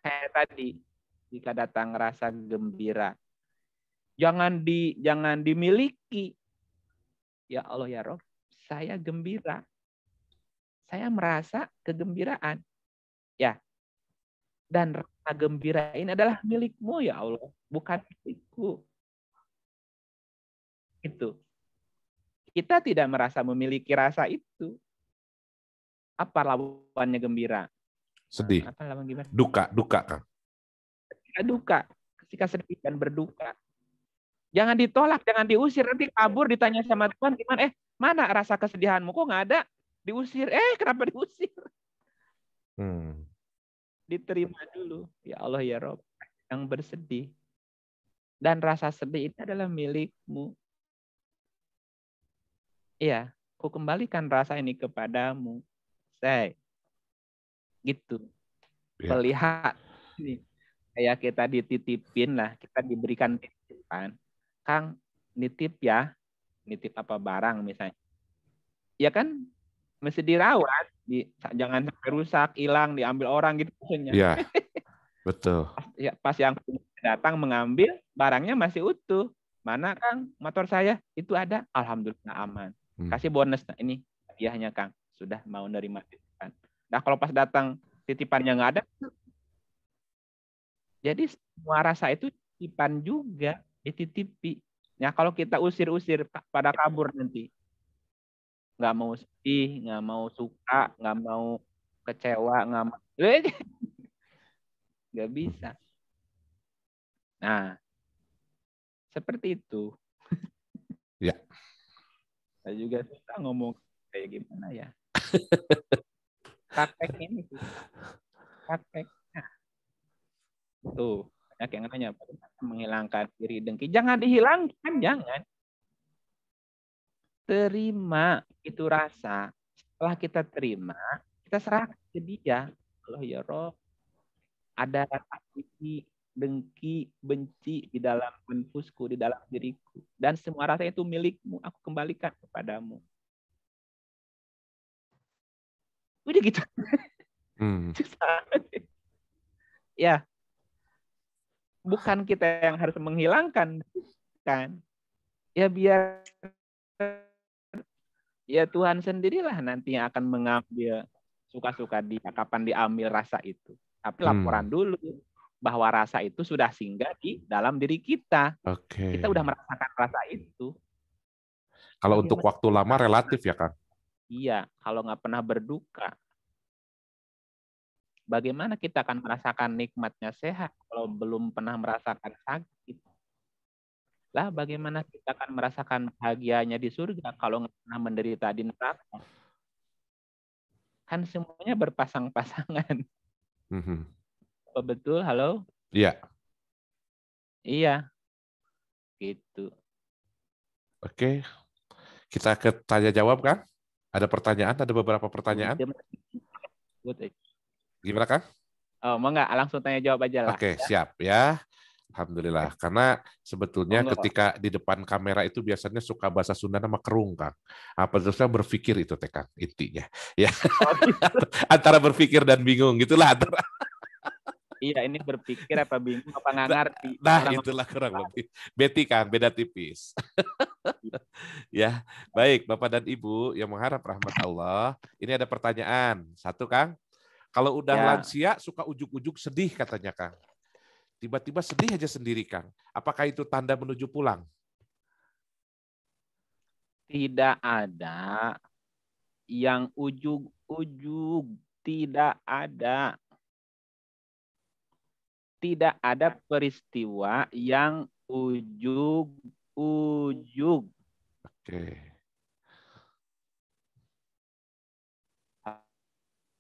Kayak tadi, jika datang rasa gembira, jangan dimiliki. Ya Allah ya Rob, saya gembira. Saya merasa kegembiraan. Ya. Dan rasa gembira ini adalah milikmu ya Allah, bukan milikku. Itu. Kita tidak merasa memiliki rasa itu. Apa lawannya gembira? Sedih. Apa lawan gimana? Duka, Kang. Duka. Ketika sedih dan berduka. Jangan ditolak, jangan diusir. Nanti kabur, ditanya sama Tuhan, gimana? Mana rasa kesedihanmu? Kok nggak ada? Diusir. Kenapa diusir? Diterima dulu. Ya Allah ya Rob, yang bersedih. Dan rasa sedih itu adalah milikmu. Iya, ku kembalikan rasa ini kepadamu. Say. Gitu. Ya. Melihat. Kayak kita dititipin lah, kita diberikan titipan. Kang, nitip ya. Nitip apa barang misalnya. Ya kan, mesti dirawat. Jangan sampai rusak, hilang, diambil orang gitu. Iya, betul. Pas yang datang mengambil, barangnya masih utuh. Mana Kang, motor saya? Itu ada. Alhamdulillah aman. Kasih bonus. Nah, ini hadiahnya Kang. Sudah mau nerima titipan. Nah kalau pas datang titipannya nggak ada, jadi semua rasa itu titipan juga, dititipi. Nah kalau kita usir-usir pada kabur nanti, nggak mau sedih, nggak mau suka, nggak mau kecewa, nggak bisa. Nah, seperti itu. Ya. Saya juga susah ngomong kayak gimana ya. Praktek ini sih. Prakteknya. Tuh, banyak yang nanya, bagaimana menghilangkan iri dengki. Jangan dihilangkan, jangan. Terima itu rasa. Setelah kita terima, kita serahkan ke dia. Allah ya Rob, ada rasa iri, dengki, benci di dalam nafsusku, di dalam diriku. Dan semua rasa itu milikmu, aku kembalikan kepadamu. Udah gitu. Ya. Bukan kita yang harus menghilangkan, kan? Ya biar ya Tuhan sendirilah nanti yang akan mengambil suka-suka dia kapan diambil rasa itu. Tapi laporan dulu bahwa rasa itu sudah singgah di dalam diri kita. Oke. Kita udah merasakan rasa itu. Kalau untuk waktu lama relatif ya, Kang? Iya, kalau nggak pernah berduka. Bagaimana kita akan merasakan nikmatnya sehat kalau belum pernah merasakan sakit? Lah, bagaimana kita akan merasakan bahagianya di surga kalau nggak pernah menderita di neraka? Kan semuanya berpasang-pasangan. Apa betul? Halo? Iya. Iya. Gitu. Oke. Kita ke tanya jawab, kan? Ada pertanyaan? Ada beberapa pertanyaan? Gimana, Kang? Oh, mau nggak? Langsung tanya jawab aja lah. Oke, siap ya. Alhamdulillah. Karena sebetulnya ketika di depan kamera itu biasanya suka bahasa Sunda nama kerung, Kang. Apa terusnya berpikir itu, Kang, intinya. Ya. Antara berpikir dan bingung, gitulah. Iya, ini berpikir apa bingung, apa nggak ngerti. Nah, itulah kurang lebih. Betty, Kang, beda tipis. Ya, baik Bapak dan Ibu yang mengharap rahmat Allah. Ini ada pertanyaan. Satu, Kang. Kalau udah Ya. lansia suka ujuk-ujuk sedih katanya, Kang. Tiba-tiba sedih aja sendiri, Kang. Apakah itu tanda menuju pulang? Tidak ada yang ujug-ujug, tidak ada. Tidak ada peristiwa yang ujug-ujug. Oke.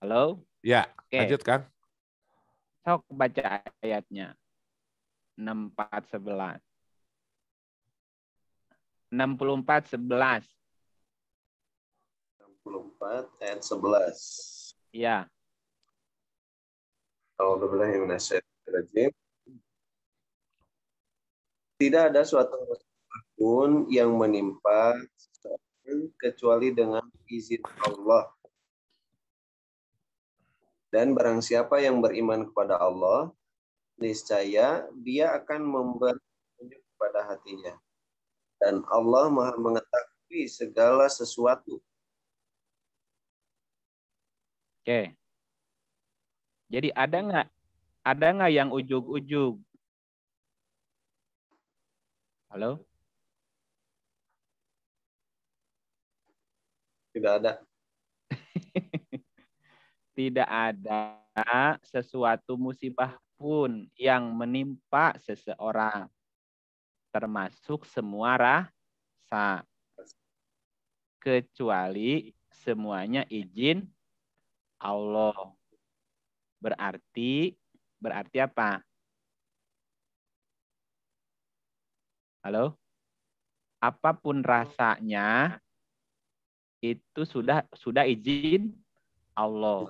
Halo? Ya, Oke. lanjut, Kang. Sok baca ayatnya. 64:11. 64:11. 64 ayat 11. Iya. A'udzubillahiminasyaitonirrajim. Tidak ada suatu musibah pun yang menimpa seseorang kecuali dengan izin Allah. Dan barang siapa yang beriman kepada Allah, niscaya dia akan memberi petunjuk kepada hatinya. Dan Allah Maha mengetahui segala sesuatu. Oke. Jadi ada nggak yang ujug-ujug? Halo? Tidak ada. Tidak ada sesuatu musibah pun yang menimpa seseorang, termasuk semua rasa, kecuali semuanya izin Allah. Berarti apa? Halo? Apapun rasanya itu sudah izin Allah.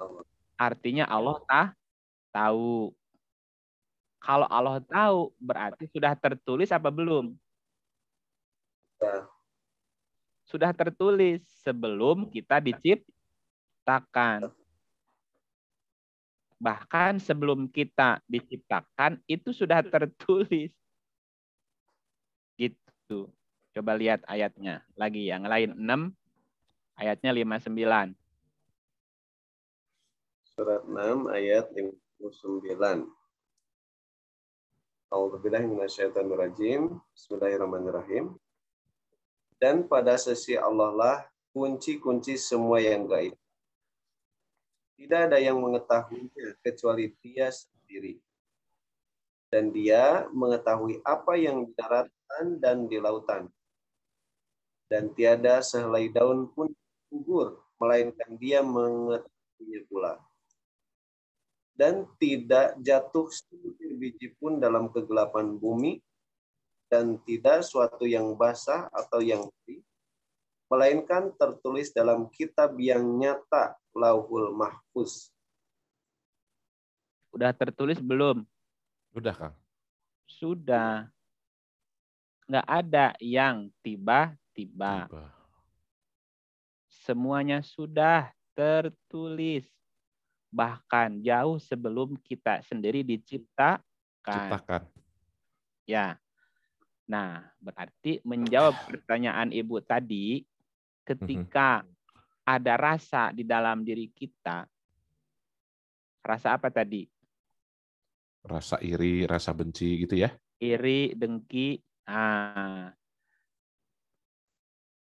Artinya Allah tahu. Kalau Allah tahu, berarti sudah tertulis apa belum? Sudah tertulis sebelum kita diciptakan. Bahkan sebelum kita diciptakan, itu sudah tertulis. Gitu. Coba lihat ayatnya. Lagi yang lain 6, ayatnya 59. Surat 6 ayat 59. A'udzubillahiminasyaitonirrajim. Bismillahirrahmanirrahim. Dan pada sisi Allah lah kunci-kunci semua yang gaib. Tidak ada yang mengetahuinya kecuali Dia sendiri. Dan Dia mengetahui apa yang di daratan dan di lautan. Dan tiada sehelai daun pun gugur, melainkan Dia mengetahuinya pula. Dan tidak jatuh sebutir biji pun dalam kegelapan bumi, dan tidak suatu yang basah atau yang kering, melainkan tertulis dalam kitab yang nyata, Lauhul Mahfuz. Udah tertulis belum? Udah, Kang. Sudah. Nggak ada yang tiba-tiba. Semuanya sudah tertulis. Bahkan jauh sebelum kita sendiri diciptakan. Ya. Nah, berarti menjawab pertanyaan Ibu tadi, ketika ada rasa di dalam diri kita, rasa apa tadi? Rasa iri, rasa benci gitu ya? Iri, dengki.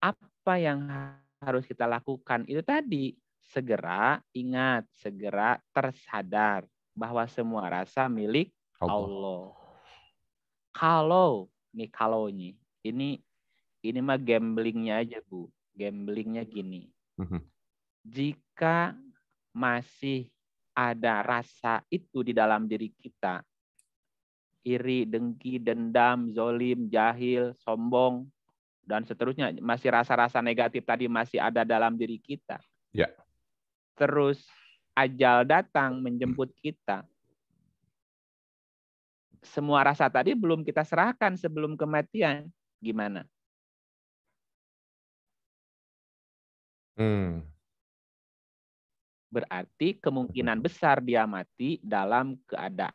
Apa yang harus kita lakukan? Itu tadi, segera ingat, segera tersadar bahwa semua rasa milik Allah. Kalau ini mah gamblingnya aja, Bu. Gamblingnya gini. Jika masih ada rasa itu di dalam diri kita, iri, dengki, dendam, zolim, jahil, sombong, dan seterusnya, masih rasa-rasa negatif tadi masih ada dalam diri kita. Ya. Terus ajal datang menjemput kita. Semua rasa tadi belum kita serahkan sebelum kematian. Gimana? Berarti kemungkinan besar dia mati dalam keadaan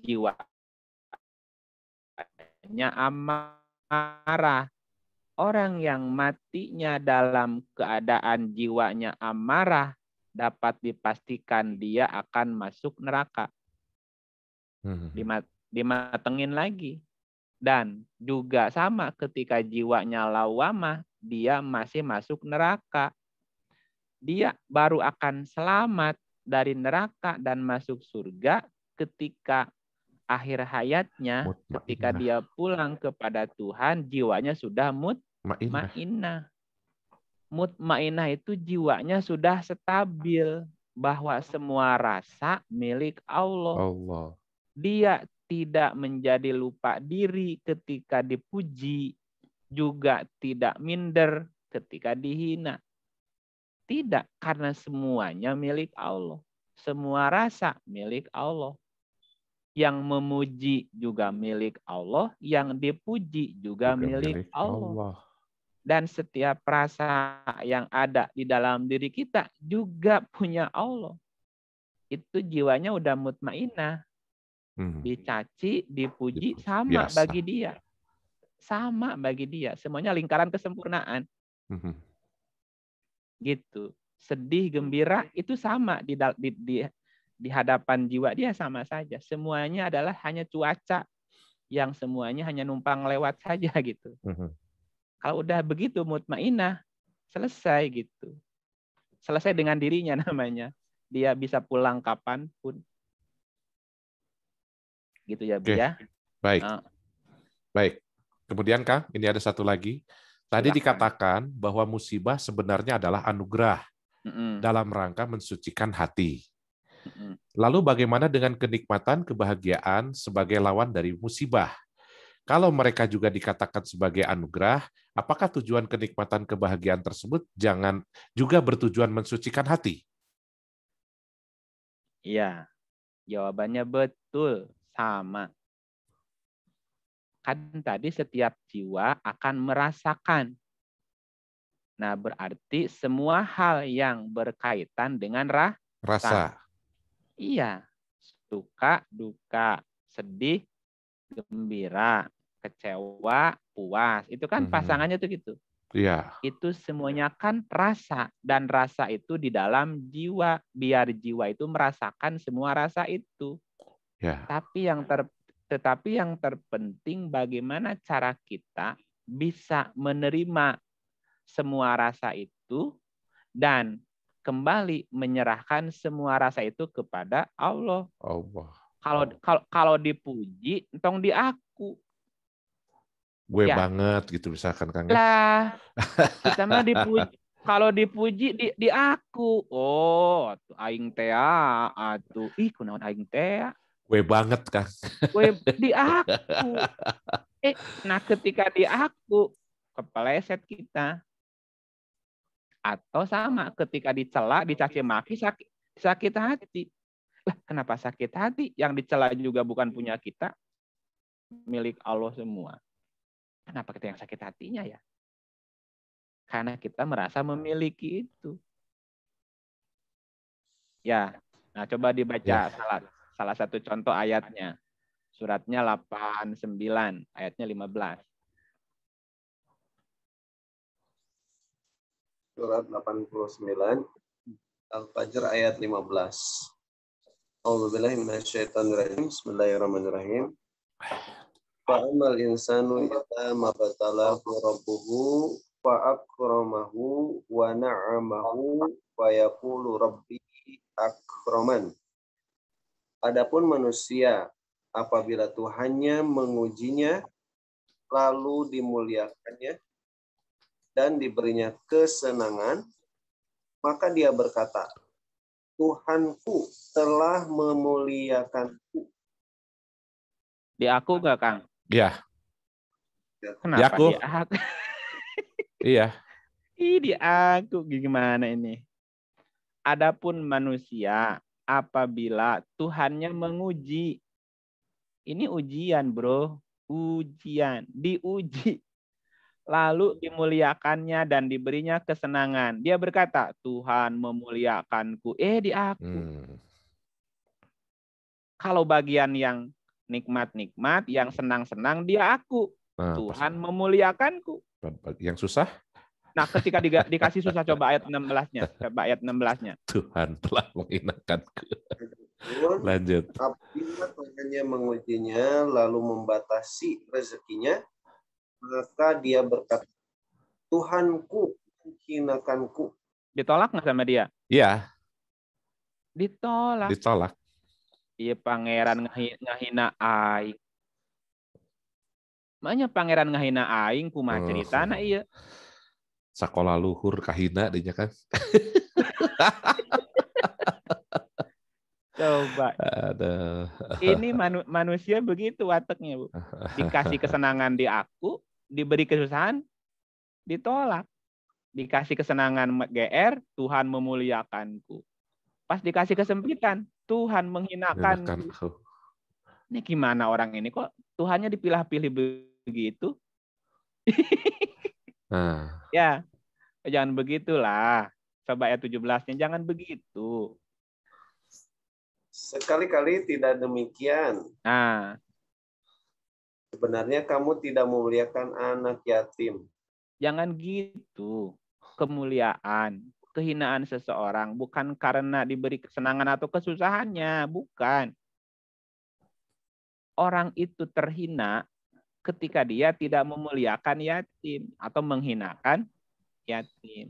jiwanya amarah. Orang yang matinya dalam keadaan jiwanya amarah dapat dipastikan dia akan masuk neraka. Dimatengin lagi. Dan juga sama ketika jiwanya lawamah, dia masih masuk neraka. Dia baru akan selamat dari neraka dan masuk surga ketika akhir hayatnya, ketika dia pulang kepada Tuhan, jiwanya sudah mutmainah. Mutmainah itu jiwanya sudah stabil bahwa semua rasa milik Allah. Dia tidak menjadi lupa diri ketika dipuji, juga tidak minder ketika dihina. Tidak, karena semuanya milik Allah. Semua rasa milik Allah. Yang memuji juga milik Allah, yang dipuji juga milik Allah. Dan setiap rasa yang ada di dalam diri kita juga punya Allah. Itu jiwanya udah mutmainah. Dicaci, dipuji, sama biasa bagi dia. Sama bagi dia. Semuanya lingkaran kesempurnaan. Gitu. Sedih, gembira, itu sama di hadapan jiwa dia sama saja. Semuanya adalah hanya cuaca yang semuanya hanya numpang lewat saja gitu. Kalau udah begitu mutmainah, selesai gitu. Selesai dengan dirinya namanya. Dia bisa pulang kapanpun. Gitu ya, Bu ya. Baik. Baik. Kemudian Kang, ini ada satu lagi. Tadi dikatakan bahwa musibah sebenarnya adalah anugerah dalam rangka mensucikan hati. Lalu bagaimana dengan kenikmatan, kebahagiaan sebagai lawan dari musibah? Kalau mereka juga dikatakan sebagai anugerah, apakah tujuan kenikmatan, kebahagiaan tersebut jangan juga bertujuan mensucikan hati? Iya, jawabannya betul, sama. Kan tadi setiap jiwa akan merasakan. Nah, berarti semua hal yang berkaitan dengan rasa. Iya, suka, duka, sedih, gembira, kecewa, puas. Itu kan pasangannya tuh gitu. Iya. Itu semuanya kan rasa. Dan rasa itu di dalam jiwa. Biar jiwa itu merasakan semua rasa itu. Ya. Tetapi yang terpenting bagaimana cara kita bisa menerima semua rasa itu dan kembali menyerahkan semua rasa itu kepada Allah. Kalau dipuji, entong di aku. Gue banget gitu misalkan Kang. Lah, kita mah dipuji. Kalau dipuji di aku. Oh, aing tea atuh. Ih, kunaon aing tea. Gue banget Kang. Gue di aku. Nah ketika di aku kepeleset kita. Atau sama ketika dicela, dicaci maki, sakit hati. Lah, kenapa sakit hati? Yang dicela juga bukan punya kita, milik Allah semua. Kenapa kita yang sakit hatinya ya? Karena kita merasa memiliki itu. Ya, nah coba dibaca salah satu contoh ayatnya. Suratnya 89, ayatnya 15. Surat 89, Al-Fajr ayat 15. A'udzubillahi minasyaitonirrajim. Bismillahirrahmanirrahim. Fa'amal insanu idza mabtalahu rabbuhu fa'akramahu wa na'amahu wa yaqulu rabbi akraman. Adapun manusia apabila Tuhannya mengujinya lalu dimuliakannya dan diberinya kesenangan, maka dia berkata, Tuhanku telah memuliakanku. Di aku nggak, Kang? Iya. Kenapa di aku? Iya. Di aku gimana ini? Adapun manusia apabila Tuhannya menguji. Ini ujian, bro. Ujian. Diuji. Lalu dimuliakannya dan diberinya kesenangan. Dia berkata, Tuhan memuliakanku. Di aku. Kalau bagian yang nikmat-nikmat, yang senang-senang dia aku. Nah, Tuhan memuliakanku. yang susah Nah, ketika dikasih susah, coba ayat 16-nya. Coba ayat 16-nya. Tuhan telah menghinakanku. Pun, Lanjut. apabila Tuhannya mengujinya lalu membatasi rezekinya, maka dia berkata, Tuhanku menghinakanku. Ditolak nggak sama dia? Iya, Ditolak. ditolak. Iya, pangeran ngahina aing. Makanya pangeran ngahina aing kumaha ceritana iya. Sakola luhur kahina dinya kan. Coba. Aduh. Ini manusia begitu wataknya, Bu. Dikasih kesenangan di aku, diberi kesusahan, ditolak. Dikasih kesenangan GR, Tuhan memuliakanku. Pas dikasih kesempitan, Tuhan menghinakanku. Ini gimana orang ini kok Tuhannya dipilah-pilih begitu? Ya, jangan begitulah. Coba ayat 17-nya, jangan begitu. Sekali-kali tidak demikian. Nah, sebenarnya kamu tidak memuliakan anak yatim. Jangan gitu. Kemuliaan, kehinaan seseorang bukan karena diberi kesenangan atau kesusahannya, bukan. Orang itu terhina ketika dia tidak memuliakan yatim atau menghinakan yatim.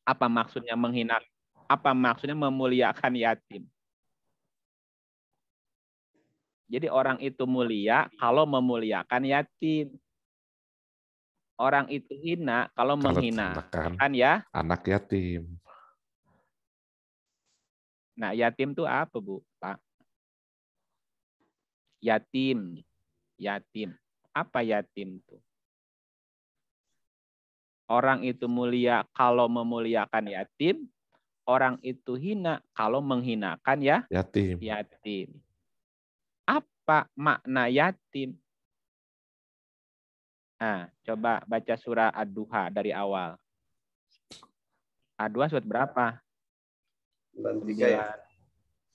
Apa maksudnya menghina? Apa maksudnya memuliakan yatim? Jadi orang itu mulia kalau memuliakan yatim. Orang itu hina kalau menghinakan ya anak yatim. Nah, yatim itu apa, Bu? Pak? Yatim. Yatim. Apa yatim itu? Orang itu mulia kalau memuliakan yatim, orang itu hina kalau menghinakan ya yatim. Yatim. Apa makna yatim? Nah, coba baca surah Ad-Duha dari awal. Ad-Duha surat berapa? 93 ya.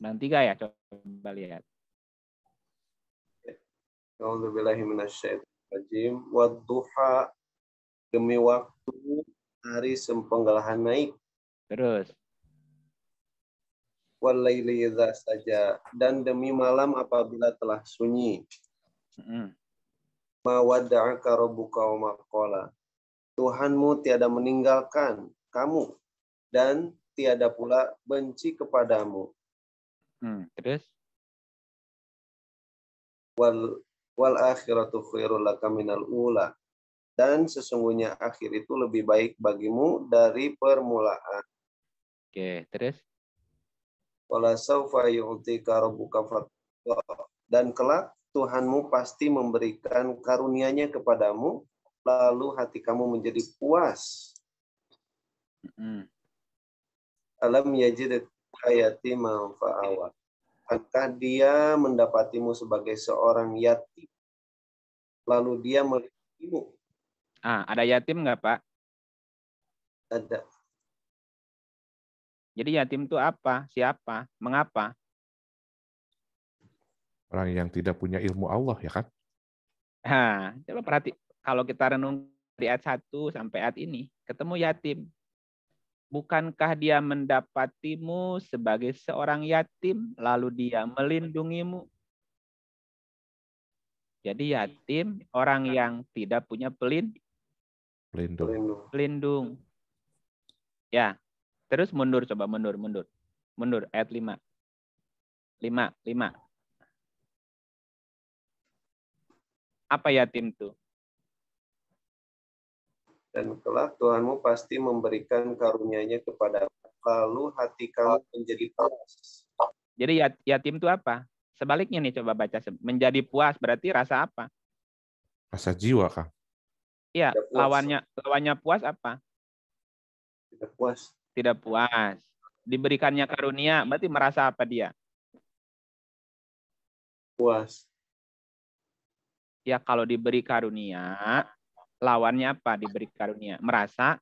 93 ya, coba lihat. A'udzubillahi minasyaitonirrajim. Wadduha, demi waktu hari sempenggalan naik. Terus. Walaili idza saja, dan demi malam apabila telah sunyi. Ma wadda'aka rabbuka wa ma qala. Tuhanmu tiada meninggalkan kamu dan tiada pula benci kepadamu. Terus. Wal akhiratu khairul laka minal ula. Dan sesungguhnya akhir itu lebih baik bagimu dari permulaan. Oke, terus. Wala saufa yu'tika rabbuka fatqa. Dan kelak Tuhanmu pasti memberikan karunia-Nya kepadamu, lalu hati kamu menjadi puas. Alam yajidka yatiman fa'awa. Akankah dia mendapatimu sebagai seorang yatim, lalu dia melindungimu? Ada yatim nggak, Pak? Ada. Jadi yatim itu apa? Siapa? Mengapa? Orang yang tidak punya ilmu Allah, ya kan? Coba perhati. Kalau kita renung di ayat 1 sampai ayat ini, ketemu yatim. Bukankah dia mendapatimu sebagai seorang yatim, lalu dia melindungimu? Jadi yatim, orang yang tidak punya pelindung. Ya, terus mundur, coba mundur. Mundur, ayat 5. 5. Apa yatim itu? Dan kelak Tuhanmu pasti memberikan karunia-Nya kepadamu, lalu hati kamu menjadi puas. Jadi yatim itu apa? Sebaliknya nih, coba baca. Menjadi puas berarti rasa apa? Rasa jiwa, Kang. Iya, lawannya puas apa? Tidak puas. Tidak puas. Diberikannya karunia, berarti merasa apa dia? Puas. Ya, kalau diberi karunia, lawannya apa? Diberi karunia. Merasa.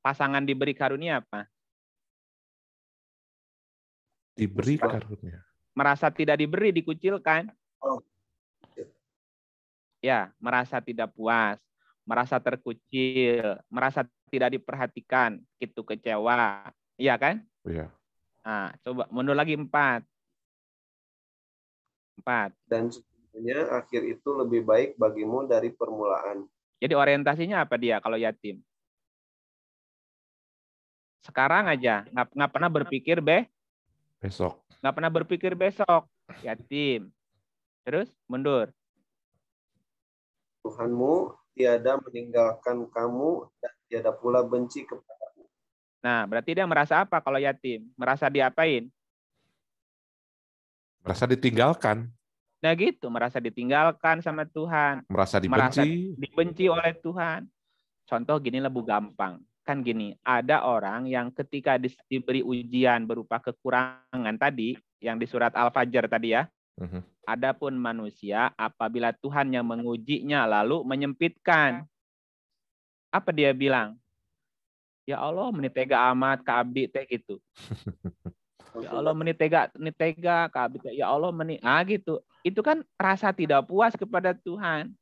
Pasangan diberi karunia apa? Diberi karunia. merasa tidak diberi, dikucilkan. Oh. Ya, merasa tidak puas, merasa terkucil, merasa tidak diperhatikan, itu kecewa. Iya kan? Iya. Nah, coba mundur lagi 4. Dan sesungguhnya akhir itu lebih baik bagimu dari permulaan. Jadi orientasinya apa dia kalau yatim? Sekarang aja, nggak pernah berpikir Besok. Nggak pernah berpikir besok. Yatim. Terus mundur. Tuhanmu tiada meninggalkan kamu dan tiada pula benci kepadamu. Nah, berarti dia merasa apa kalau yatim? Merasa diapain? Merasa ditinggalkan. Nah gitu, merasa ditinggalkan sama Tuhan. Merasa dibenci. Merasa dibenci oleh Tuhan. Contoh gini lebih gampang. Kan gini, ada orang yang ketika diberi ujian berupa kekurangan tadi, yang di surat Al-Fajr tadi ya, adapun manusia apabila Tuhan yang mengujinya lalu menyempitkan. Apa dia bilang? Ya Allah, menitega amat ke abdi teh gitu. Ya Allah, menitega ke abdi teh. Ya Allah, gitu. Itu kan rasa tidak puas kepada Tuhan.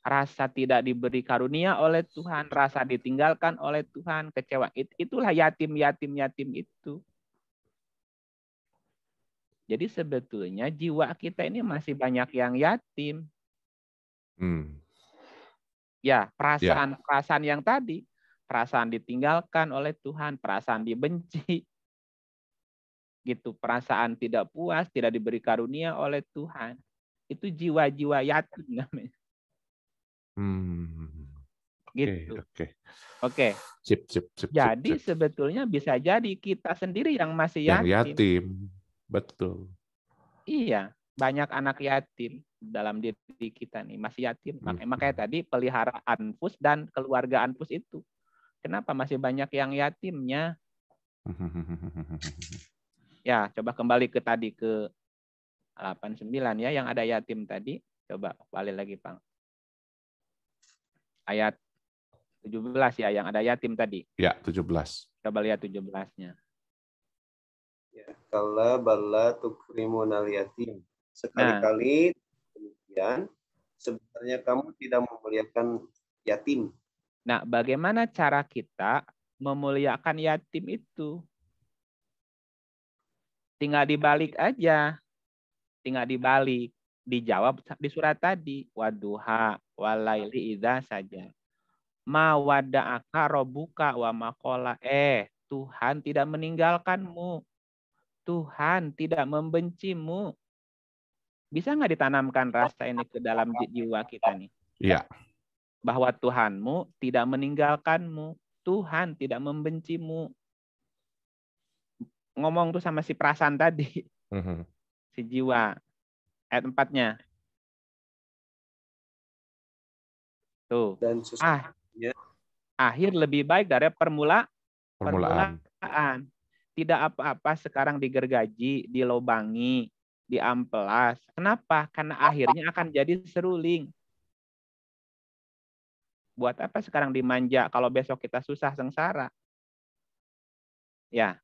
Rasa tidak diberi karunia oleh Tuhan, rasa ditinggalkan oleh Tuhan, kecewa. Itulah yatim itu. Jadi sebetulnya jiwa kita ini masih banyak yang yatim. Ya, perasaan yang tadi, perasaan ditinggalkan oleh Tuhan, perasaan dibenci, gitu, perasaan tidak puas, tidak diberi karunia oleh Tuhan. Itu jiwa-jiwa yatim namanya. Gitu. Oke. Sip. Jadi sebetulnya bisa jadi kita sendiri yang masih yatim. Yang yatim, betul. Iya, banyak anak yatim dalam diri kita nih, masih yatim. Makanya tadi pelihara anfus dan keluarga anfus itu. Kenapa masih banyak yang yatimnya? Ya, coba kembali ke 89 ya, yang ada yatim tadi. Coba balik lagi, Bang. Ayat 17 ya, yang ada yatim tadi. Ya, 17. Coba lihat 17-nya. Ya, kalla balla tukrimunal yatim. Sekali-kali demikian, sebenarnya kamu tidak memuliakan yatim. Nah, bagaimana cara kita memuliakan yatim itu? Tinggal dibalik aja. Tinggal dibalik. Dijawab di surat tadi. Waduha walaili idza saja. Ma wada'aka rabbuka wa maqala. Tuhan tidak meninggalkanmu. Tuhan tidak membencimu. Bisa nggak ditanamkan rasa ini ke dalam jiwa kita nih? Iya. Bahwa Tuhanmu tidak meninggalkanmu. Tuhan tidak membencimu. Ngomong tuh sama si perasaan tadi. Si jiwa. Ayat 4-nya. Tuh. Dan akhir lebih baik dari permulaan. Tidak apa-apa sekarang digergaji, dilobangi, diamplas. Kenapa? Karena akhirnya akan jadi seruling. Buat apa sekarang dimanja kalau besok kita susah sengsara? Ya.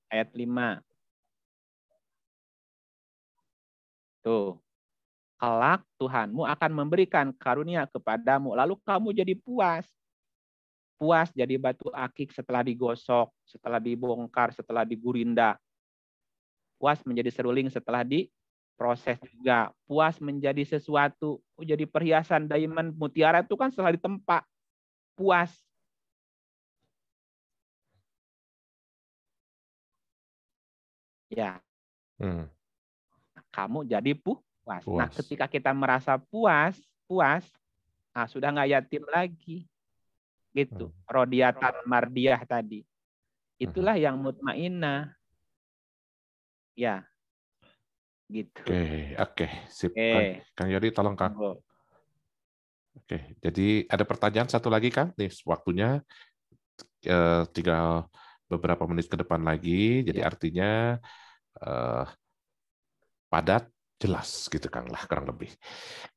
Ayat 5. Tuh. Kelak Tuhanmu akan memberikan karunia kepadamu. Lalu kamu jadi puas. Puas jadi batu akik setelah digosok, setelah dibongkar, setelah digurinda. Puas menjadi seruling setelah diproses juga. Puas menjadi sesuatu. Jadi perhiasan diamond mutiara itu kan setelah ditempa. Puas. Ya. Kamu jadi puas. Nah, ketika kita merasa puas, nah sudah nggak yatim lagi. Gitu. Rodiatan mardiyah tadi. Itulah yang mutmainnah. Ya. Gitu. Oke. Sip. Kang Yodi tolong Kang. Oke. Jadi ada pertanyaan satu lagi Kang. Nih waktunya tinggal beberapa menit ke depan lagi. Jadi artinya padat, jelas gitu Kang lah kurang lebih.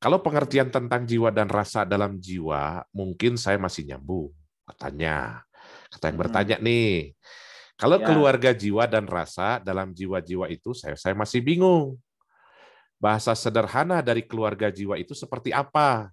Kalau pengertian tentang jiwa dan rasa dalam jiwa, mungkin saya masih nyambung. Kata yang bertanya nih, Kalau Ya. keluarga jiwa dan rasa, dalam jiwa-jiwa itu saya masih bingung. Bahasa sederhana dari keluarga jiwa itu seperti apa?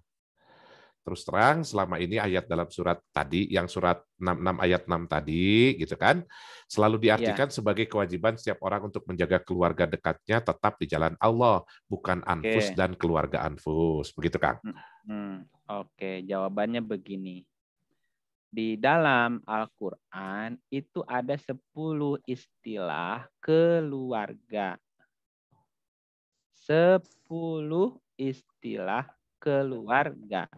Terus terang, selama ini ayat dalam surat tadi, yang surat 66 ayat 6 tadi, gitu kan, selalu diartikan sebagai kewajiban setiap orang untuk menjaga keluarga dekatnya tetap di jalan Allah, bukan anfus dan keluarga anfus. Begitu, Kang? Oke, jawabannya begini. Di dalam Al-Quran itu ada 10 istilah keluarga. 10 istilah keluarga.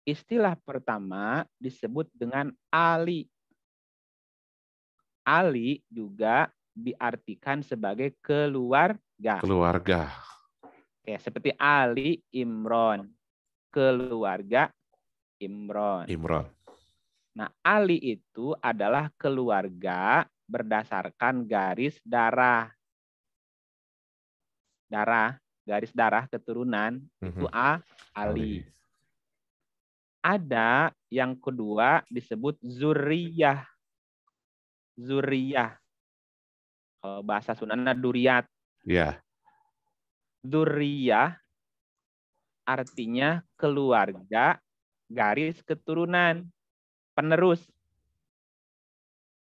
Istilah pertama disebut dengan Ali. Ali juga diartikan sebagai keluarga. Keluarga. Oke, seperti Ali Imron. Keluarga Imron. Nah, Ali itu adalah keluarga berdasarkan garis darah. Garis darah keturunan itu Ali. Ada yang kedua disebut zuriyah. Bahasa Sundanya duriyat. Ya. Zuriyah artinya keluarga garis keturunan penerus.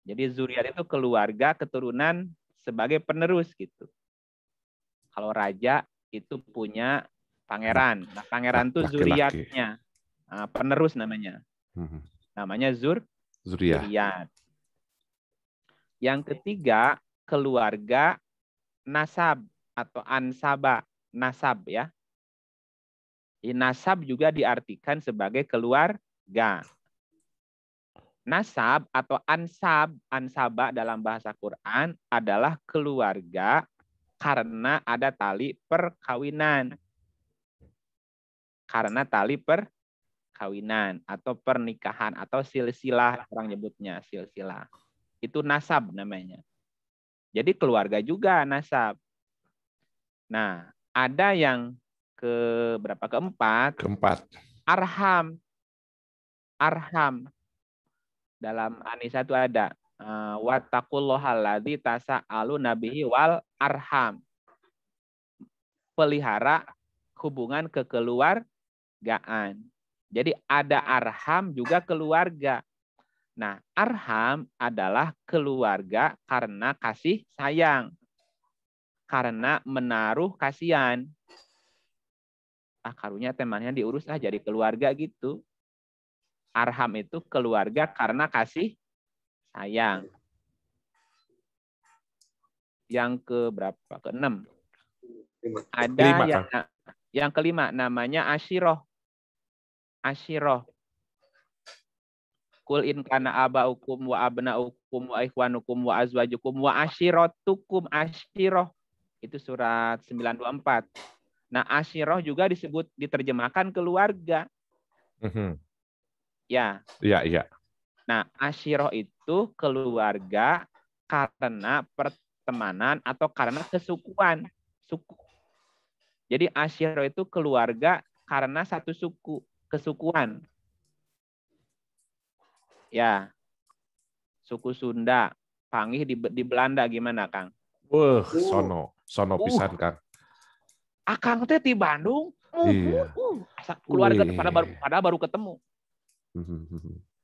Jadi zuriyat itu keluarga keturunan sebagai penerus gitu. Kalau raja itu punya pangeran. Nah, pangeran itu zuriyatnya. Nah, penerus namanya. Namanya zuriyat. Yang ketiga, keluarga nasab atau ansaba. Nasab ya. Nasab juga diartikan sebagai keluarga. Nasab atau ansaba dalam bahasa Quran adalah keluarga karena ada tali perkawinan. Karena tali perkawinan atau pernikahan atau silsilah, orang nyebutnya silsilah. Itu nasab namanya. Jadi keluarga juga nasab. Nah, ada yang keempat. Arham. Dalam An-Nisa itu ada wattaqullahalladzi tasa'aluna bihi wal arham. Pelihara hubungan kekeluargaan. Jadi ada arham juga keluarga. Nah, arham adalah keluarga karena kasih sayang. Karena menaruh kasihan. Karunya temannya diurus jadi keluarga gitu. Arham itu keluarga karena kasih sayang. Yang keberapa? Keenam. Ada yang kelima namanya ashiroh. Kul in kana abaukum wa abnaukum wa ikhwanukum wa azwajukum wa ashiratukum ashiroh. Itu surat 924. Nah, ashiroh juga diterjemahkan keluarga. Ya. Iya. Nah, ashiroh itu keluarga karena pertemanan atau karena kesukuan. Jadi ashiroh itu keluarga karena satu suku, kesukuan. Ya. Suku Sunda, Pangih di Belanda gimana, Kang? Sono pisan, Kang. Akang teh di Bandung. Keluarga pada baru ketemu.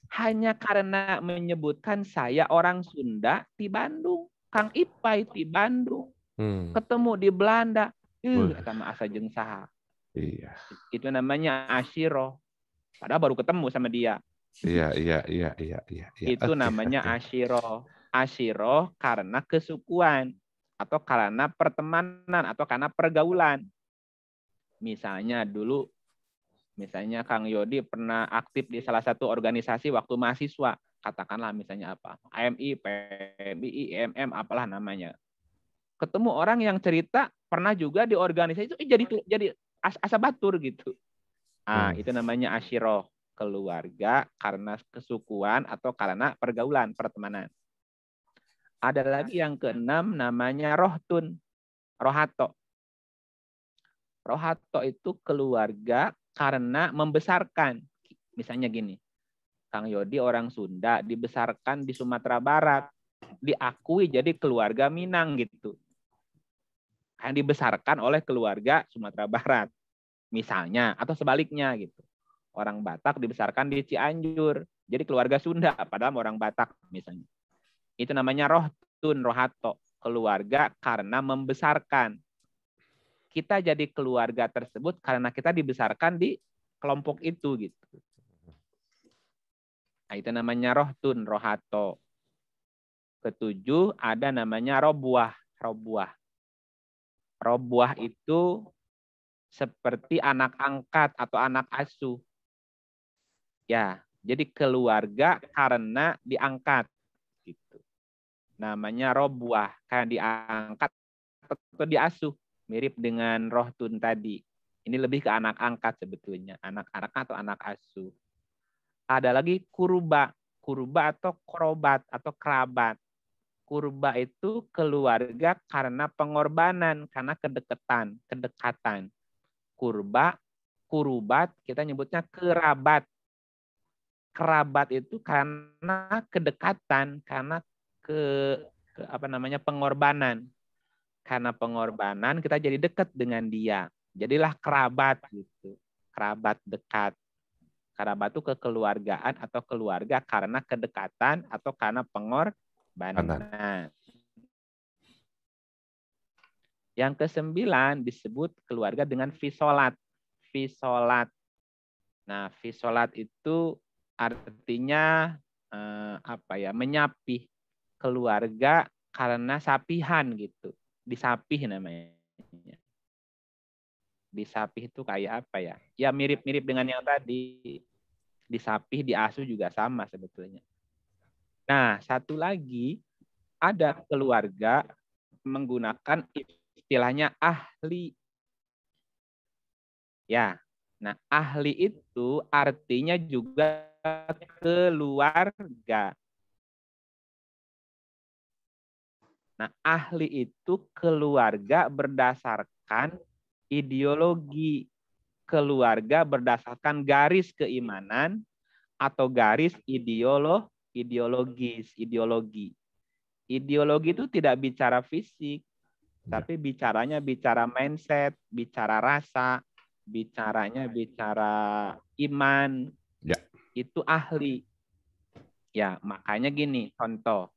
Hanya karena menyebutkan saya orang Sunda di Bandung. Kang Ipai di Bandung. Ketemu di Belanda. Eta mah asa jeung saha. Iya. Itu namanya ashiroh. Padahal baru ketemu sama dia. Iya. Itu namanya ashiroh. Ashiroh karena kesukuan. Atau karena pertemanan. Atau karena pergaulan. Misalnya Kang Yodi pernah aktif di salah satu organisasi waktu mahasiswa. Katakanlah misalnya apa? AMI, PMI, IMM, apalah namanya. Ketemu orang yang cerita pernah juga di organisasi itu jadi asa batur gitu. Itu namanya ashiroh. Keluarga karena kesukuan atau karena pergaulan, pertemanan. Ada lagi yang keenam namanya rohatto. Rohatto itu keluarga karena membesarkan. Misalnya gini, Kang Yodi orang Sunda, dibesarkan di Sumatera Barat, diakui jadi keluarga Minang gitu. Yang dibesarkan oleh keluarga Sumatera Barat, misalnya, atau sebaliknya gitu. Orang Batak dibesarkan di Cianjur, jadi keluarga Sunda, padahal orang Batak misalnya. Itu namanya rohtun, rohato, keluarga karena membesarkan. Kita jadi keluarga tersebut karena kita dibesarkan di kelompok itu gitu. Nah, itu namanya rohtun, rohato. Ketujuh ada namanya robuah, robuah. Robuah itu seperti anak angkat atau anak asuh. Ya, jadi keluarga karena diangkat gitu. Namanya robuah, karena diangkat atau diasuh, mirip dengan rohtun tadi. Ini lebih ke anak angkat sebetulnya, anak-anak atau anak asuh. Ada lagi kurba, kurba atau korobat atau kerabat. Kurba itu keluarga karena pengorbanan, karena kedekatan. Kurba, kurubat, kita nyebutnya kerabat. Kerabat itu karena kedekatan, karena pengorbanan. Karena pengorbanan kita jadi dekat dengan dia. Jadilah kerabat gitu. Kerabat dekat. Kerabat itu kekeluargaan atau keluarga karena kedekatan atau karena pengorbanan. Yang ke-9 disebut keluarga dengan visolat. Visolat. Nah, visolat itu artinya menyapih keluarga karena sapihan gitu. Disapih namanya. Disapih itu kayak apa ya? Ya mirip-mirip dengan yang tadi. Disapih, diasuh juga sama sebetulnya. Nah, satu lagi ada keluarga menggunakan istilahnya ahli. Ya. Nah, ahli itu artinya juga keluarga. Nah, ahli itu keluarga berdasarkan ideologi. Keluarga berdasarkan garis keimanan atau garis ideologis. Ideologi itu tidak bicara fisik, tapi bicara mindset, bicara rasa, bicara iman. Ya. Itu ahli. Ya, makanya gini, contoh.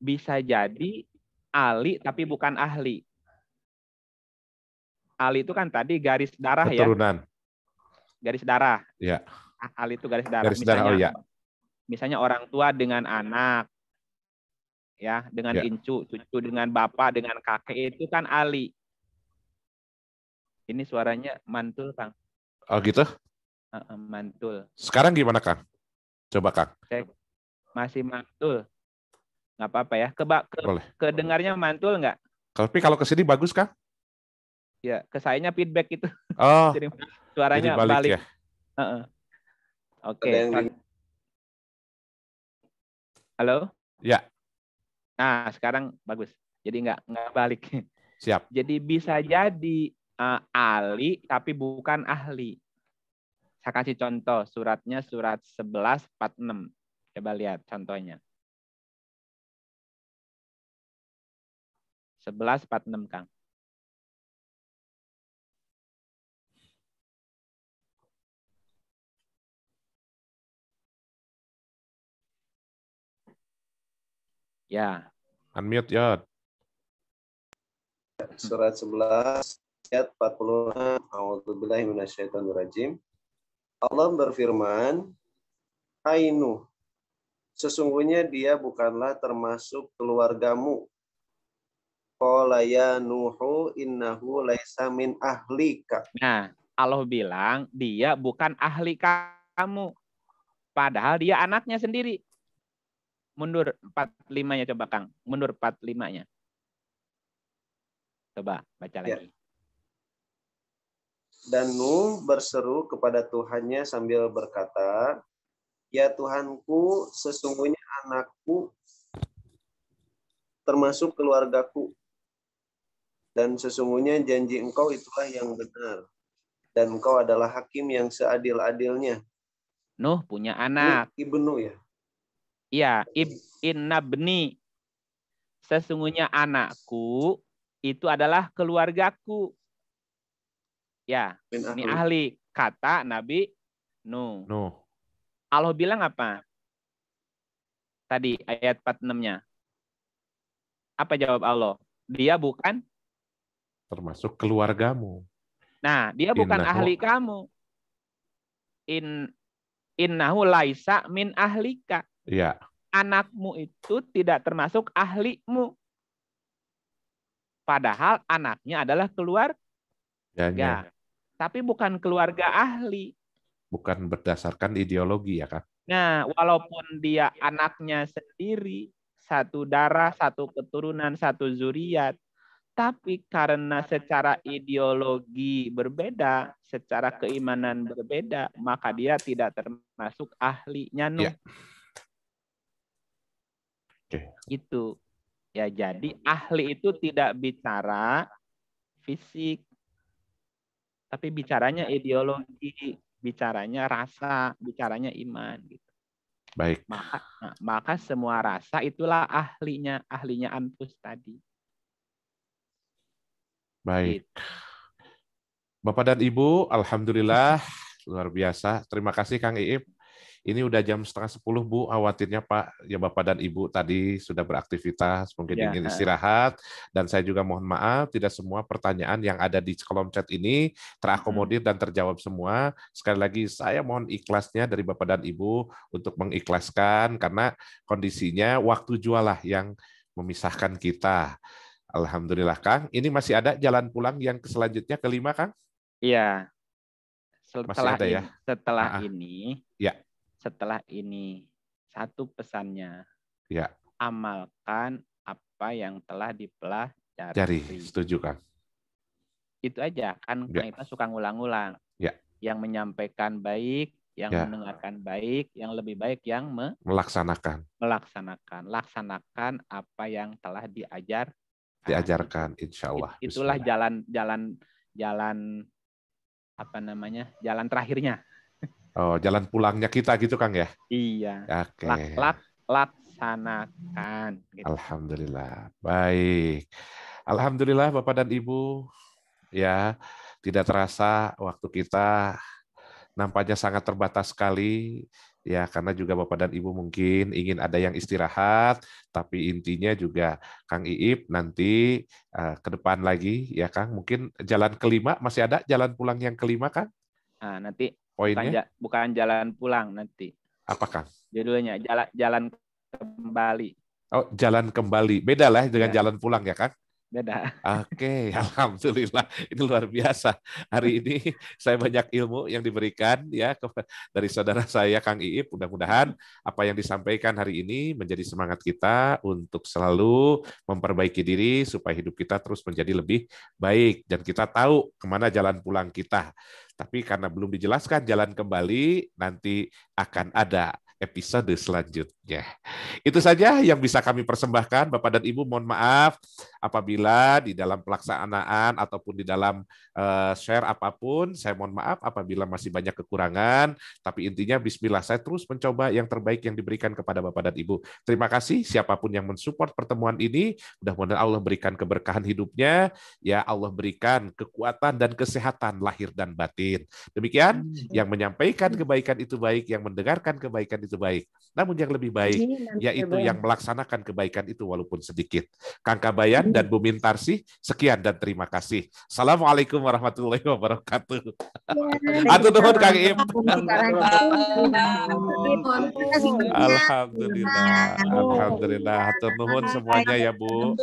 Bisa jadi ahli tapi bukan ahli. Ali itu kan tadi garis darah keturunan. Ya. Garis darah. Ya. Ali itu garis darah. Misalnya orang tua dengan anak. Ya, dengan incu, cucu dengan bapak, dengan kakek itu kan Ali. Ini suaranya mantul, Kang. Oh, gitu? Mantul. Sekarang gimana, Kang? Coba, Kang. Masih mantul. Nggak apa-apa ya. Kedengarnya mantul nggak? Tapi kalau ke sini bagus, Kang? Ya, ke sayanya feedback itu. Oh, jadi suaranya jadi balik ya. Oke. Halo? Ya. Nah, sekarang bagus. Jadi nggak balik. Siap. Jadi bisa jadi ahli tapi bukan ahli. Saya kasih contoh. Suratnya surat 11:46. Coba lihat contohnya. 11:46, Kang. Ya. Unmute, Yod. Surat 11 ayat 46. A'udzubillahi minasyaitonirrajim. Allah berfirman, "Hai Nuh, sesungguhnya dia bukanlah termasuk keluargamu. Qala ya Nuhu innahu laisa min ahlika." Nah, Allah bilang dia bukan ahli kamu. Padahal dia anaknya sendiri. Mundur 45-nya coba, Kang. Mundur 45-nya. Coba baca lagi. Dan Nuh berseru kepada Tuhannya sambil berkata, "Ya Tuhanku, sesungguhnya anakku termasuk keluargaku. Dan sesungguhnya janji Engkau itulah yang benar. Dan Engkau adalah hakim yang seadil-adilnya." Nuh punya anak. Ibnu ya. Iya, inna bni. Sesungguhnya anakku itu adalah keluargaku. Ya, ini ahli kata Nabi Nuh. Allah bilang apa? Tadi ayat 46-nya. Apa jawab Allah? Dia bukan termasuk keluargamu. Nah, dia bukan ahli kamu. Innahu laisa min ahlika. Iya. Anakmu itu tidak termasuk ahlimu. Padahal anaknya adalah keluarga. Tapi bukan keluarga ahli. Bukan berdasarkan ideologi ya kan? Nah, walaupun dia anaknya sendiri, satu darah, satu keturunan, satu zuriat, tapi karena secara ideologi berbeda, secara keimanan berbeda, maka dia tidak termasuk ahlinya Nuh. Ya. Okay. Itu. Ya, jadi ahli itu tidak bicara fisik, tapi bicaranya ideologi, bicaranya rasa, bicaranya iman. Gitu. Baik. Maka semua rasa itulah ahlinya anfus tadi. Baik. Bapak dan Ibu, alhamdulillah luar biasa. Terima kasih Kang Iip. Ini udah jam 9:30 Bu, khawatirnya Pak, ya Bapak dan Ibu tadi sudah beraktivitas, mungkin ingin istirahat, dan saya juga mohon maaf, tidak semua pertanyaan yang ada di kolom chat ini terakomodir dan terjawab semua. Sekali lagi, saya mohon ikhlasnya dari Bapak dan Ibu untuk mengikhlaskan, karena kondisinya waktu jualah yang memisahkan kita. Alhamdulillah Kang, ini masih ada jalan pulang yang selanjutnya kelima Kang? Iya. Setelah ini satu pesannya. Ya. Amalkan apa yang telah dipelajari. Setuju Kang. Itu aja kan kita suka ngulang-ngulang. Ya. Yang menyampaikan baik, yang mendengarkan baik, yang lebih baik yang melaksanakan. Laksanakan apa yang telah diajarkan insya Allah. Itulah jalan apa namanya? Jalan terakhirnya. Oh, jalan pulangnya kita gitu Kang ya? Iya. Oke. Laksanakan. Gitu. Alhamdulillah. Baik. Alhamdulillah Bapak dan Ibu. Ya, tidak terasa waktu kita nampaknya sangat terbatas sekali. Ya, karena juga Bapak dan Ibu mungkin ingin ada yang istirahat, tapi intinya juga Kang Iip nanti ke depan lagi ya Kang. Mungkin jalan kelima masih ada jalan pulang yang kelima Kang? Nah, nanti poinnya bukan jalan pulang nanti. Apa Kang? Judulnya jalan kembali. Oh, jalan kembali. Beda lah dengan jalan pulang ya Kang? Beda. Oke, alhamdulillah. Ini luar biasa. Hari ini saya banyak ilmu yang diberikan ya dari saudara saya Kang Iip. Mudah-mudahan apa yang disampaikan hari ini menjadi semangat kita untuk selalu memperbaiki diri supaya hidup kita terus menjadi lebih baik dan kita tahu kemana jalan pulang kita. Tapi karena belum dijelaskan jalan kembali, nanti akan ada episode selanjutnya. Itu saja yang bisa kami persembahkan. Bapak dan Ibu, mohon maaf apabila di dalam pelaksanaan ataupun di dalam share apapun, saya mohon maaf apabila masih banyak kekurangan, tapi intinya bismillah, saya terus mencoba yang terbaik yang diberikan kepada Bapak dan Ibu. Terima kasih siapapun yang mensupport pertemuan ini, mudah-mudahan Allah berikan keberkahan hidupnya, ya Allah berikan kekuatan dan kesehatan lahir dan batin. Demikian, yang menyampaikan kebaikan itu baik, yang mendengarkan kebaikan itu baik. Namun yang lebih baik, yaitu yang melaksanakan kebaikan itu walaupun sedikit. Kang Kabayan dan Bu Mintarsi, sekian dan terima kasih. Assalamualaikum warahmatullahi wabarakatuh. Atur nuhun Kang Iip. Alhamdulillah. Alhamdulillah. Atur nuhun semuanya ya Bu.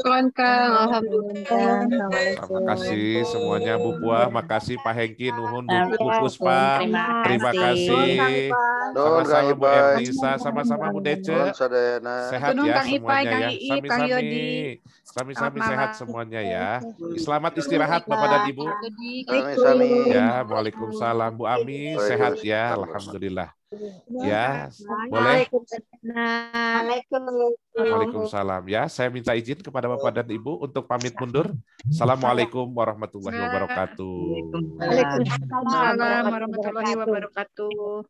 Terima kasih semuanya Bu Puah, makasih Pak Hengki, nuhun Bu Puspa. Terima kasih. Sama-sama Bu Ernisa, sama-sama Bu Dece. Sehat ya semuanya ya. Sami-sami sehat semuanya ya. Selamat istirahat Bapak dan Ibu. Ya, Waalaikumsalam Bu Ami, sehat ya, alhamdulillah. Ya, boleh. Waalaikumsalam. Ya, saya minta izin kepada Bapak dan Ibu untuk pamit mundur. Assalamualaikum warahmatullahi wabarakatuh. Waalaikumsalam warahmatullahi wabarakatuh.